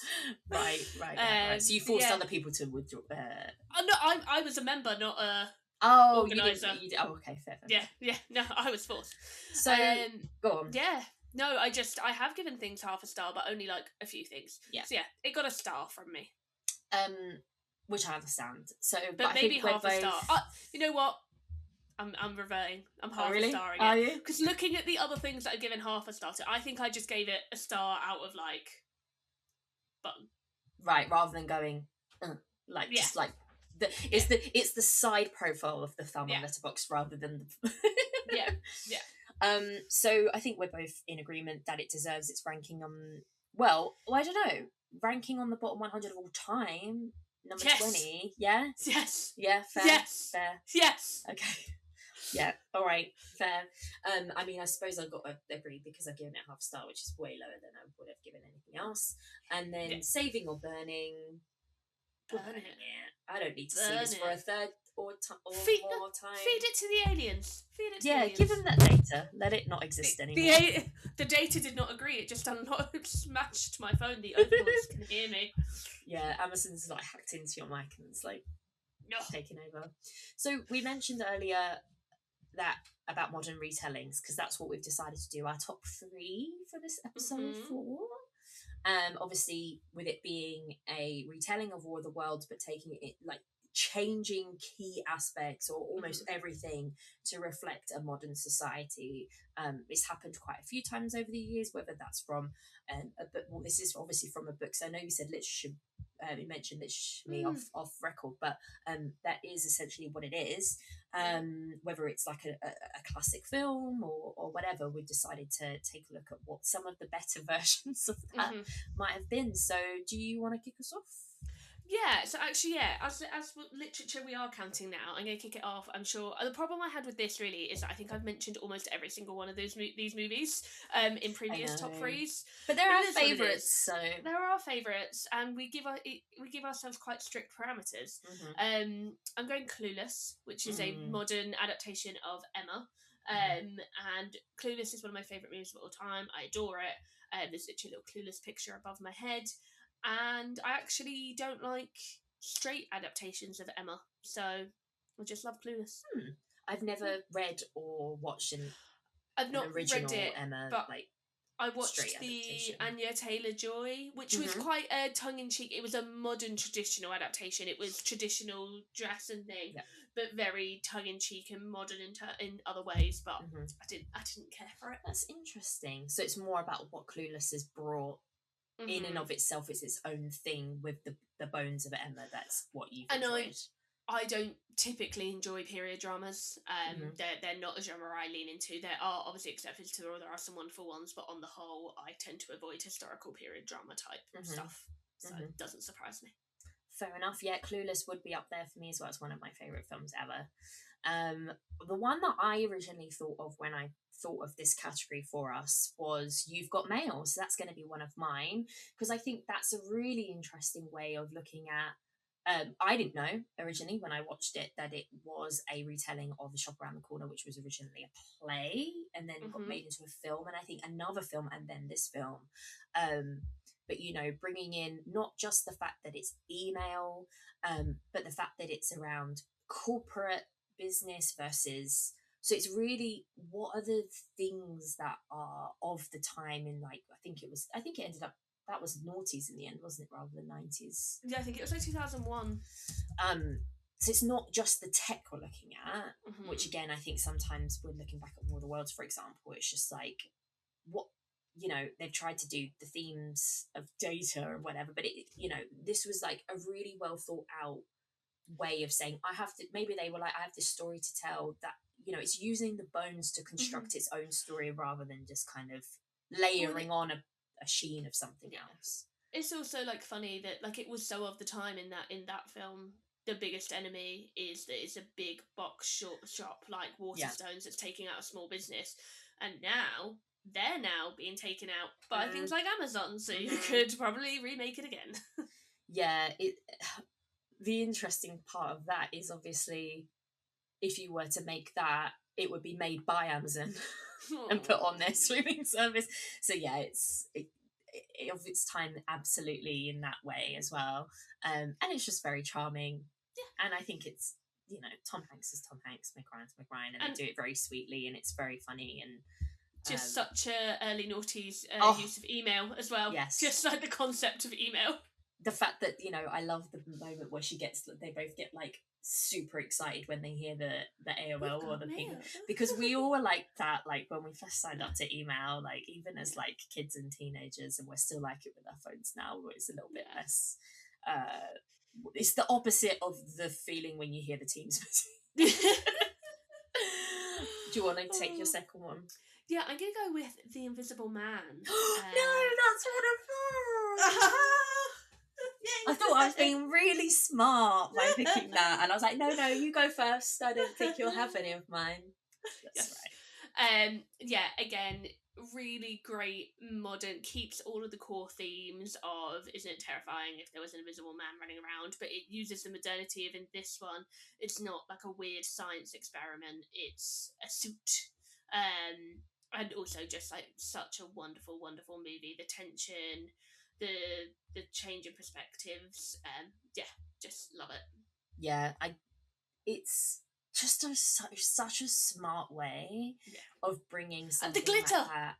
Right. So you forced other people to withdraw. No, I was a member, not a. Organizer. Okay, fair. Yeah. No, I was forced. So go on. Yeah. No, I have given things half a star, but only like a few things. Yeah. So yeah, it got a star from me. Which I understand. So, but maybe half a star. You know what? I'm reverting. I'm half a star again. Are you? Because looking at the other things that I've given half a star to, I think I just gave it a star out of like fun. Right, rather than going just like. It's the side profile of the thumb on Letterboxd rather than the so I think we're both in agreement that it deserves its ranking on I don't know, ranking on the bottom 100 of all time, number 20. Fair okay, all right, fair. I mean, I suppose I've got to agree because I've given it half star, which is way lower than I would have given anything else. And then Saving or Burning it. I don't need to see this for a 3rd or more time. Feed it to the aliens. Give them that data. Let it not exist anymore. The data did not agree. It just smashed my phone. The overlords can hear me. Yeah, Amazon's like hacked into your mic and it's like taking over. So we mentioned earlier that about modern retellings because that's what we've decided to do. Our top 3 for this episode 4. Obviously, with it being a retelling of War of the Worlds, but taking it like changing key aspects or almost everything to reflect a modern society. It's happened quite a few times over the years, whether that's from a book. Well, this is obviously from a book. So I know you said literature. You mentioned literature off record, but that is essentially what it is. Whether it's like a classic film or whatever, we've decided to take a look at what some of the better versions of that might have been. So do you want to kick us off? Yeah, so actually, yeah, as literature we are counting now, I'm going to kick it off. I'm sure the problem I had with this really is that I think I've mentioned almost every single one of these movies in I previous top know. threes, But they're but our it is what it favourites, is. so... There are our favourites, and we give ourselves quite strict parameters. I'm going Clueless, which is a modern adaptation of Emma. And Clueless is one of my favourite movies of all time. I adore it. There's literally a little Clueless picture above my head. And I actually don't like straight adaptations of Emma, so I just love Clueless. I've never read or watched I've not original read it, Emma, but like, I straight watched the adaptation. Anya Taylor-Joy, which was quite a tongue-in-cheek. It was a modern traditional adaptation. It was traditional dress and thing, but very tongue-in-cheek and modern in other ways. But I didn't care for it. That's interesting. So it's more about what Clueless has brought in and of itself. It's its own thing with the bones of Emma. That's what you've enjoyed. I don't typically enjoy period dramas. They're not a genre I lean into. There are obviously exceptions to the rule. There are some wonderful ones, but on the whole, I tend to avoid historical period drama type stuff. So it doesn't surprise me. Fair enough. Yeah, Clueless would be up there for me as well. It's one of my favourite films ever. The one that I originally thought of when I thought of this category for us was You've Got Mail. So that's going to be one of mine, because I think that's a really interesting way of looking at... I didn't know originally when I watched it that it was a retelling of The Shop Around the Corner, which was originally a play and then got made into a film, and I think another film, and then this film. But, you know, bringing in not just the fact that it's email, but the fact that it's around corporate business versus... So it's really, what are the things that are of the time in, like, I think it ended up, that was noughties in the end, wasn't it, rather than 90s? Yeah, I think it was like 2001. So it's not just the tech we're looking at, which again, I think sometimes we're looking back at War of the Worlds, for example, it's just like, what, you know, they've tried to do the themes of data or whatever, but it, you know, this was like a really well thought out way of saying, maybe they were like, I have this story to tell, that, you know, it's using the bones to construct its own story rather than just kind of layering on a sheen of something else. It's also like funny that like it was so of the time in that film. The biggest enemy is that it's a big box shop like Waterstones that's taking out a small business, and now they're being taken out by things like Amazon, so you could probably remake it again. The interesting part of that is obviously if you were to make that, it would be made by Amazon and put on their streaming service. So yeah, it's of its time absolutely in that way as well, and it's just very charming. And I think it's, you know, Tom Hanks is Tom Hanks, Meg Ryan's Meg Ryan, and they do it very sweetly, and it's very funny, and just such a early noughties use of email as well. Yes, just like the concept of email. The fact that, you know, I love the moment where they both get like super excited when they hear the AOL or the ping, because we all were like that, like when we first signed up to email, like even as like kids and teenagers, and we're still like it with our phones now, where it's a little bit less. It's the opposite of the feeling when you hear the Teams message. Do you want to take your second one? Yeah, I'm gonna go with The Invisible Man. No, that's what I thought. I thought I was being really smart by picking that, and I was like, no, you go first. I don't think you'll have any of mine. That's right. Yeah, again, really great modern, keeps all of the core themes of isn't it terrifying if there was an invisible man running around, but it uses the modernity of, in this one, it's not like a weird science experiment, it's a suit. And also just like such a wonderful movie, the tension, the change in perspectives, just love it. Yeah, it's just such a smart way of bringing something the glitter like that.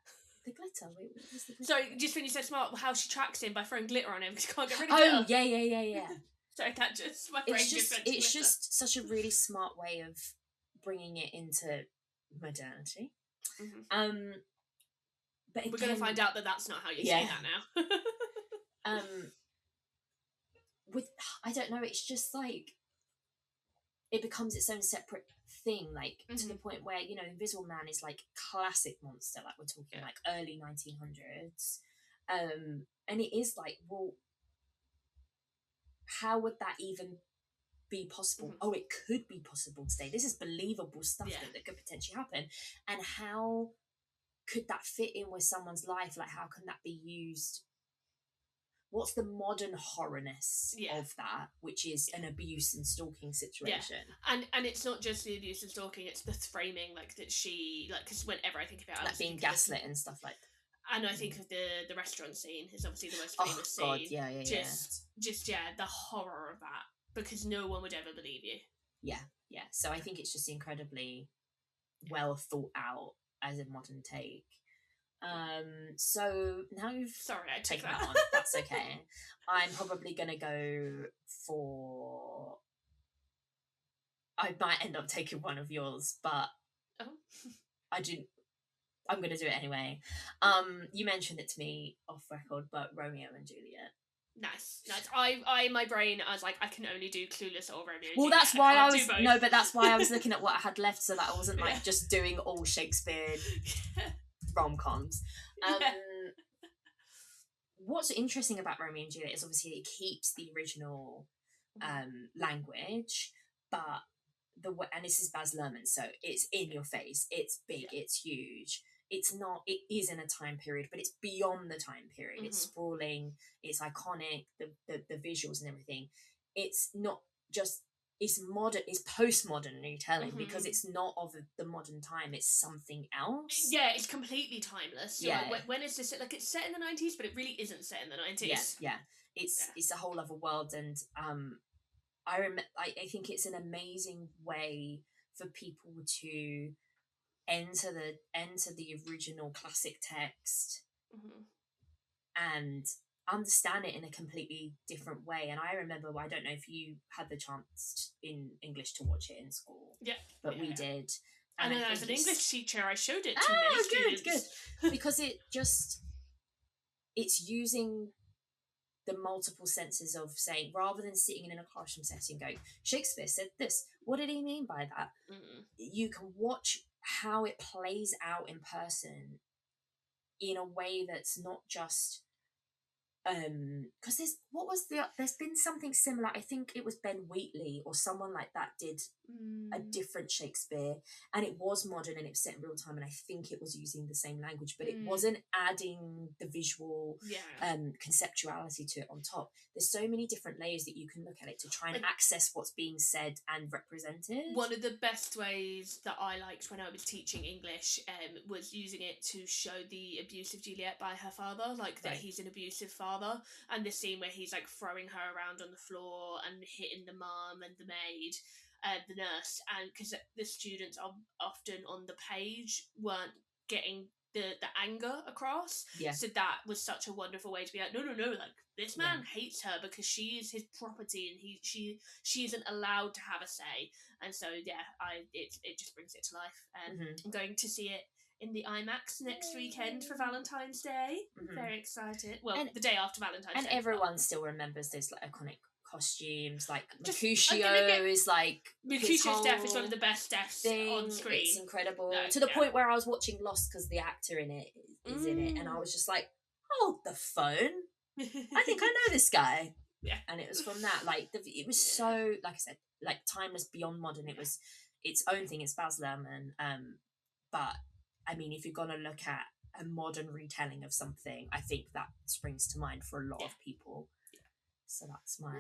The glitter. Wait, what was the glitter? Sorry, just when you said smart, how she tracks him by throwing glitter on him because she can't get rid of glitter. Yeah. Sorry, that just my brain it's just such a really smart way of bringing it into modernity. But again, we're going to find out that that's not how you say that now. I don't know, it's just like it becomes its own separate thing, like to the point where, you know, Invisible Man is like classic monster, like we're talking like early 1900s, and it is like, well, how would that even be possible? Oh, it could be possible today. This is believable stuff that could potentially happen. And how could that fit in with someone's life? Like, how can that be used? What's the modern horrorness of that, which is an abuse and stalking situation? And it's not just the abuse and stalking, it's the framing, like that she, like, because whenever I think about it, like being gaslit and stuff like that. And I think of the restaurant scene is obviously the most famous scene. God, yeah. Just the horror of that, because no one would ever believe you. Yeah. So I think it's just incredibly well thought out as a modern take. So now you've I taken that on. That's okay. I'm probably gonna go for. I might end up taking one of yours, but I do. I'm gonna do it anyway. You mentioned it to me off record, but Romeo and Juliet. Nice. My brain, I was like, I can only do Clueless or Romeo and Juliet. Well, that's why I was but that's why I was looking at what I had left, so that I wasn't like just doing all Shakespeare rom-coms. What's interesting about Romeo and Juliet is obviously it keeps the original language, but and this is Baz Luhrmann, so it's in your face, it's big, it's huge. It's not. It is in a time period, but it's beyond the time period. It's sprawling. It's iconic. The visuals and everything. It's not just. It's modern. It's postmodern retelling because it's not of the modern time. It's something else. Yeah, it's completely timeless. So like, when is this? Like, it's set in the 90s, but it really isn't set in the 90s. Yeah. It's a whole other world, and I think it's an amazing way for people to enter the original classic text and understand it in a completely different way. And I remember, I don't know if you had the chance in English to watch it in school, but we did. And then as an English teacher, I showed it to many students. Good. Because it's using the multiple senses of saying, rather than sitting in a classroom setting going, Shakespeare said this, what did he mean by that? You can watch how it plays out in person in a way that's not just because there's been something similar. I think it was Ben Wheatley or someone like that did a different Shakespeare, and it was modern and it was set in real time, and I think it was using the same language, but it wasn't adding the visual conceptuality to it on top. There's so many different layers that you can look at it to try and access what's being said and represented. One of the best ways that I liked when I was teaching English was using it to show the abuse of Juliet by her father, like that he's an abusive father, and the scene where he's like throwing her around on the floor and hitting the mum and the maid, the nurse, and because the students are often on the page weren't getting the anger across. So that was such a wonderful way to be like, no, like this man hates her because she is his property and she isn't allowed to have a say. And so it just brings it to life. I'm going to see it in the IMAX next weekend for Valentine's Day. Very excited. Well, the day after Valentine's Day. And everyone still remembers those like iconic costumes, like Mercutio is like Mercutio's death is one of the best deaths on screen. It's incredible to the point where I was watching Lost because the actor in it is in it, and I was just like, hold the phone, I think I know this guy. And it was from that, like it was so, like I said, like timeless, beyond modern. It was its own thing. It's Baz Luhrmann, but I mean, if you're gonna look at a modern retelling of something, I think that springs to mind for a lot of people. So that's my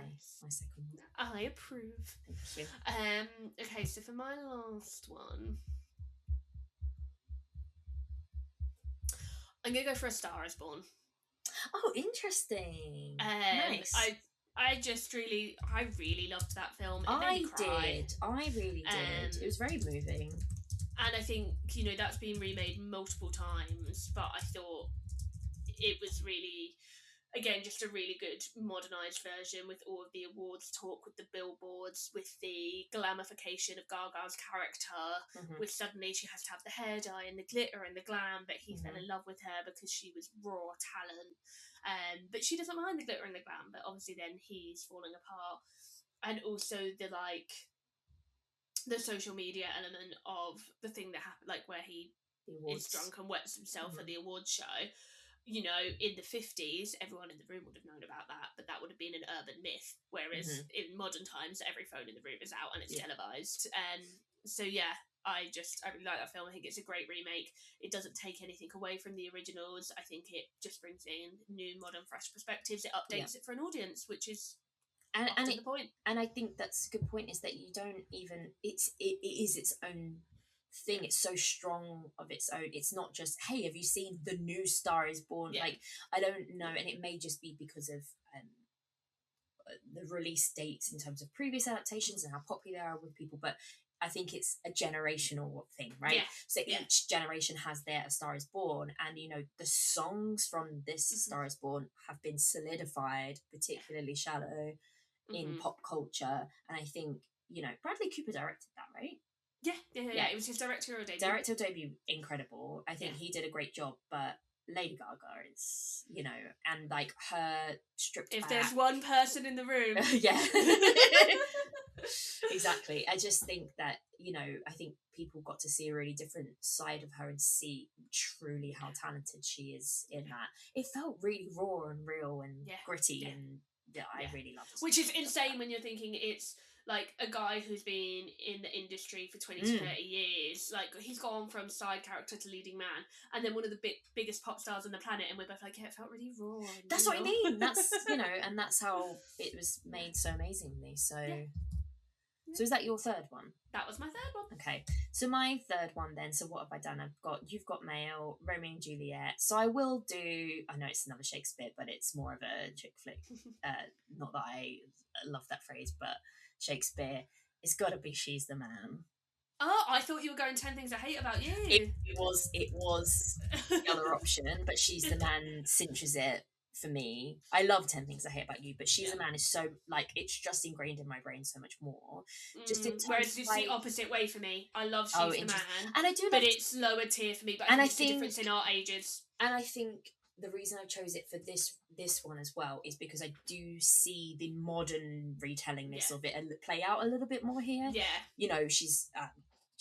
second one. I approve. Thank you. Okay, so for my last one, I'm gonna go for A Star Is Born. Oh, interesting. Nice. I really loved that film. I really did. It was very moving. And I think, that's been remade multiple times, but I thought it was really, again, just a really good modernised version with all of the awards talk, with the billboards, with the glamification of Gaga's character, with suddenly she has to have the hair dye and the glitter and the glam, but he fell in love with her because she was raw talent. But she doesn't mind the glitter and the glam, but obviously then he's falling apart. And also the social media element of the thing that happened, like where he is drunk and wets himself at the awards show. you know, in the 50s, everyone in the room would have known about that, but that would have been an urban myth. Whereas in modern times, every phone in the room is out and it's televised. So yeah, I really like that film. I think it's a great remake. It doesn't take anything away from the originals. I think it just brings in new, modern, fresh perspectives. It updates it for an audience, which is often the point. And I think that's a good point, is that you don't even, it is its own thing. It's so strong of its own. It's not just, hey, have you seen The New Star is Born? Like, I don't know, and it may just be because of the release dates in terms of previous adaptations and how popular they are with people, but I think it's a generational thing, right? So each generation has their A Star is Born, and you know, the songs from this Star is Born have been solidified, particularly Shallow, in pop culture. And I think, you know, Bradley Cooper directed that, right? Yeah. It was his directorial debut. Directorial debut, incredible. I think he did a great job, but Lady Gaga is, you know, and like her stripped If back. there's one person in the room. Yeah. Exactly. I just think that, you know, I think people got to see a really different side of her and see truly how talented she is in that. It felt really raw and real and gritty, and I really loved it. Which is insane when you're thinking it's like a guy who's been in the industry for 20 to 30 years. Like, he's gone from side character to leading man, and then one of the biggest pop stars on the planet, and we're both like, yeah, it felt really raw. That's what I mean. That's, you know, and that's how it was made so amazingly. So so is that your third one? That was my third one. Okay, so my third one then. So what have I done? You've Got Mail, Romeo and Juliet. So I will do, I know it's another Shakespeare, but it's more of a chick flick. Not that I love that phrase, but Shakespeare. It's got to be She's the Man. Oh, I thought you were going 10 Things I Hate About You. It was the other option, but She's the Man cinches it for me. I love 10 Things I Hate About You, but She's a Man is so, like, it's just ingrained in my brain so much more. Just in terms, whereas it's the opposite way for me. I love She's the Man, and I do, but it's lower tier for me. But I think it's the difference in our ages. And I think the reason I chose it for this one as well is because I do see the modern retellingness of it and play out a little bit more here. Yeah, you know, she's.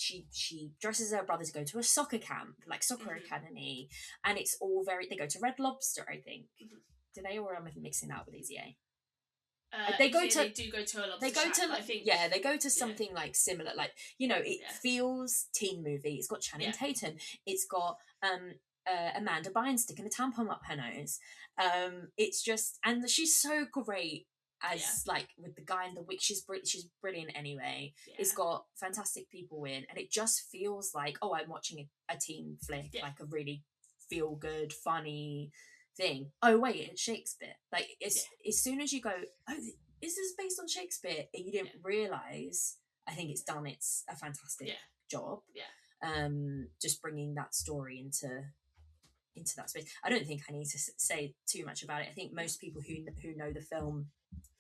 She dresses her brother to go to a soccer camp, like soccer academy, and it's all they go to Red Lobster, I think. Do they, or am I mixing that with Easy A? They do go to a lobster they go shack, to, I think. Yeah, they go to something like similar, like, you know, it feels teen movie. It's got Channing Tatum. It's got Amanda Bynes sticking a tampon up her nose. It's just, and she's so great as like with the guy in the wig. She's brilliant anyway. It's got fantastic people in, and it just feels like, oh, I'm watching a teen flick, like a really feel good, funny thing. Oh wait, it's Shakespeare. Like, it's as soon as you go, oh, this is based on Shakespeare, and you didn't realise, I think it's a fantastic job. Just bringing that story into that space. I don't think I need to say too much about it. I think most people who know the film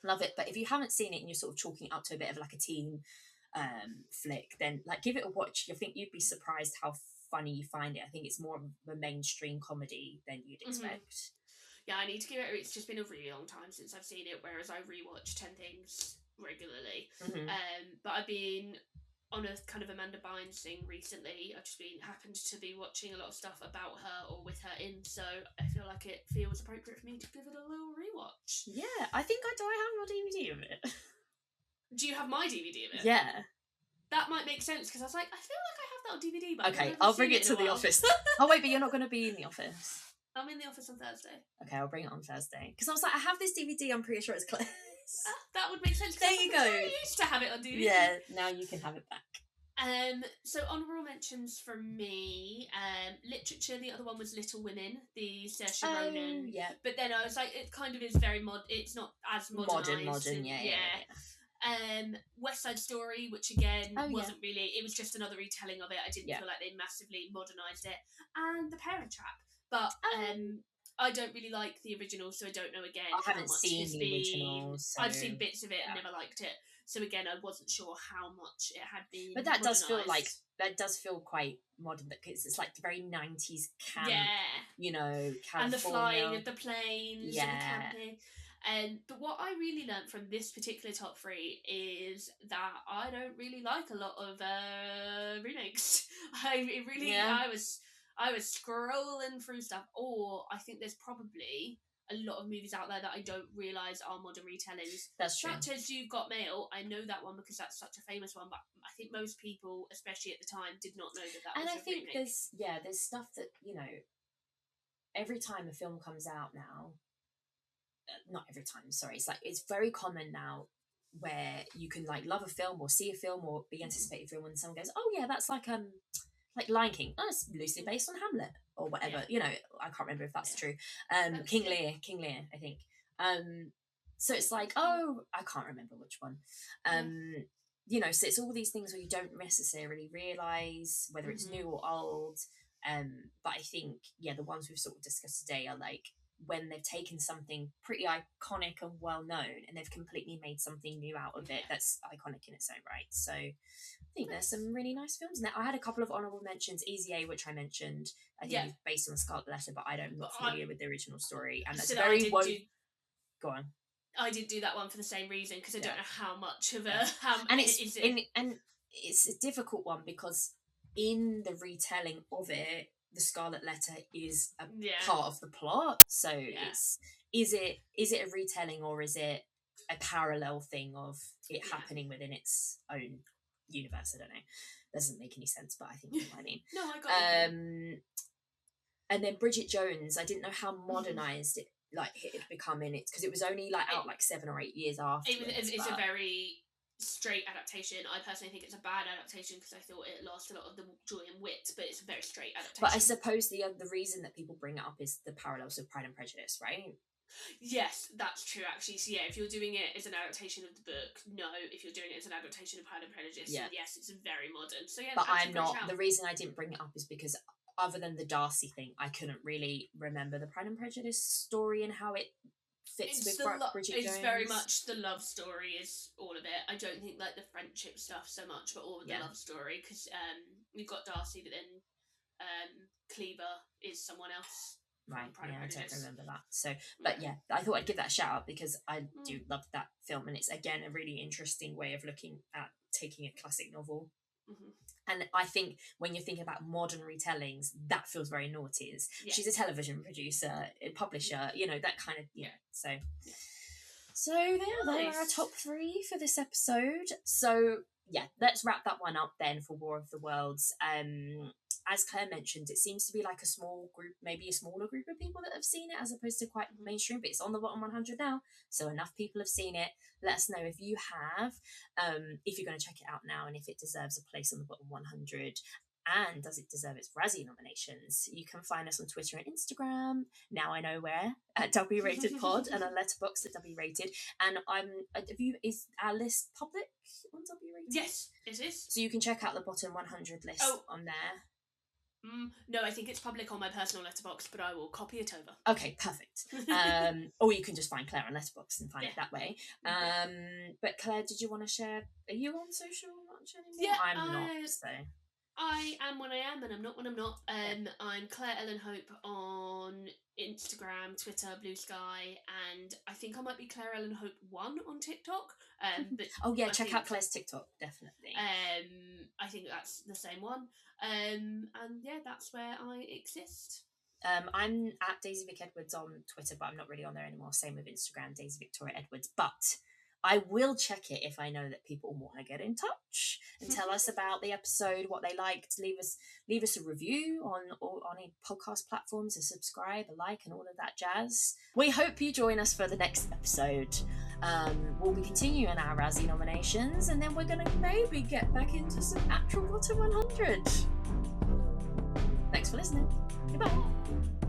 love it, but if you haven't seen it and you're sort of chalking it up to a bit of like a teen flick, then like give it a watch. I think you'd be surprised how funny you find it. I think it's more of a mainstream comedy than you'd expect. Yeah, I need to give it. It's just been a really long time since I've seen it, whereas I rewatch 10 Things regularly. But I've been on a kind of Amanda Bynes thing recently. I've just happened to be watching a lot of stuff about her or with her in, so I feel like it feels appropriate for me to give it a little rewatch. Yeah, I think I have your DVD of it. Do you have my DVD of it? Yeah. That might make sense, because I was like, I feel like I have that on DVD, but okay, I'll bring it to the office. Oh wait, but you're not going to be in the office. I'm in the office on Thursday. Okay, I'll bring it on Thursday. Because I was like, I have this DVD, I'm pretty sure it's Clare's. That would make sense. There you go. I used to have it on DVD. Yeah, now you can have it back. So honourable mentions from me. Literature, the other one was Little Women, the Saoirse Ronan. Yeah. But then I was like, it kind of is very it's not as modernised. Modern, yeah. West Side Story, which again wasn't really, it was just another retelling of it. I didn't feel like they massively modernised it. And The Parent Trap. But I don't really like the original, so I don't know again. I haven't seen the original. So I've seen bits of it and never liked it. So again, I wasn't sure how much it had been. But that does feel quite modern, because it's like very 90s camp. Yeah. You know, California. And the flying of the planes and the camping. But what I really learnt from this particular top three is that I don't really like a lot of remakes. I was scrolling through stuff, or I think there's probably a lot of movies out there that I don't realise are modern retellings. That's true. Such as You've Got Mail, I know that one because that's such a famous one, but I think most people, especially at the time, did not know that And was I a think remake. there's stuff that, you know, every time a film comes out now, not every time, sorry, it's like it's very common now where you can like love a film or see a film or be anticipating a film and someone goes, oh yeah, that's like Lion King. Oh, it's loosely based on Hamlet or whatever. Yeah. You know, I can't remember if that's true. That's King Lear, I think. So it's like, oh, I can't remember which one. You know, so it's all these things where you don't necessarily realise whether it's new or old. But I think, the ones we've sort of discussed today are like when they've taken something pretty iconic and well known and they've completely made something new out of it that's iconic in its own right. So I think there's some really nice films in there. I had a couple of honourable mentions. Easy A, which I mentioned, I think is based on Scarlet Letter, but I'm not familiar with the original story, and that's very go on. I did do that one for the same reason because I don't know how much of and it's a difficult one because in the retelling of it, the Scarlet Letter is a part of the plot. So is it a retelling or is it a parallel thing of it happening within its own universe? I don't know. Doesn't make any sense, but I think you know what I mean. No, I got it. And then Bridget Jones, I didn't know how modernized it had become in it because it was only out 7 or 8 years after. It's a very straight adaptation. I personally think it's a bad adaptation because I thought it lost a lot of the joy and wit, but it's a very straight adaptation. But I suppose the reason that people bring it up is the parallels of Pride and Prejudice, right? Yes, that's true actually. So if you're doing it as an adaptation of the book, no. If you're doing it as an adaptation of Pride and Prejudice, yes, it's very modern. So but I'm not. The reason I didn't bring it up is because other than the Darcy thing, I couldn't really remember the Pride and Prejudice story and how it fits with Bridget Jones. It's very much the love story is all of it. I don't think the friendship stuff so much, but all of the love story because you've got Darcy, but then Cleaver is someone else. Right, I don't remember that. So, but I thought I'd give that a shout out because I do love that film, and it's again a really interesting way of looking at taking a classic novel. And I think when you're thinking about modern retellings, that feels very noughties. She's a television producer, a publisher, that kind of So there are our top 3 for this episode. So let's wrap that one up then for War of the Worlds. As Claire mentioned, it seems to be like a small group, maybe a smaller group of people that have seen it as opposed to quite mainstream, but it's on the bottom 100 now, so enough people have seen it. Let us know if you have, if you're going to check it out now, and if it deserves a place on the bottom 100, and does it deserve its Razzie nominations. You can find us on Twitter and Instagram, now I know where, at WRatedPod, and on Letterboxd at WRated. And is our list public on WRated? Yes, it is. So you can check out the bottom 100 list on there. No, I think it's public on my personal Letterboxd, but I will copy it over. Okay, perfect. Or you can just find Claire on Letterboxd and find it that way. But Claire, did you want to share? Are you on social much anymore? Yeah, I'm not. So I am when I am, and I'm not when I'm not. I'm Claire Ellen Hope on Instagram, Twitter, Blue Sky, and I think I might be Claire Ellen Hope 1 on TikTok. But check out Claire's TikTok, definitely. I think that's the same one. And that's where I exist. I'm at Daisy Vic Edwards on Twitter, but I'm not really on there anymore. Same with Instagram, Daisy Victoria Edwards. But I will check it if I know that people want to get in touch and tell us about the episode, what they liked. Leave us a review on any podcast platforms, a subscribe, a like, and all of that jazz. We hope you join us for the next episode. We'll be continuing our Razzie nominations, and then we're going to maybe get back into some actual bottom 100. Thanks for listening. Goodbye.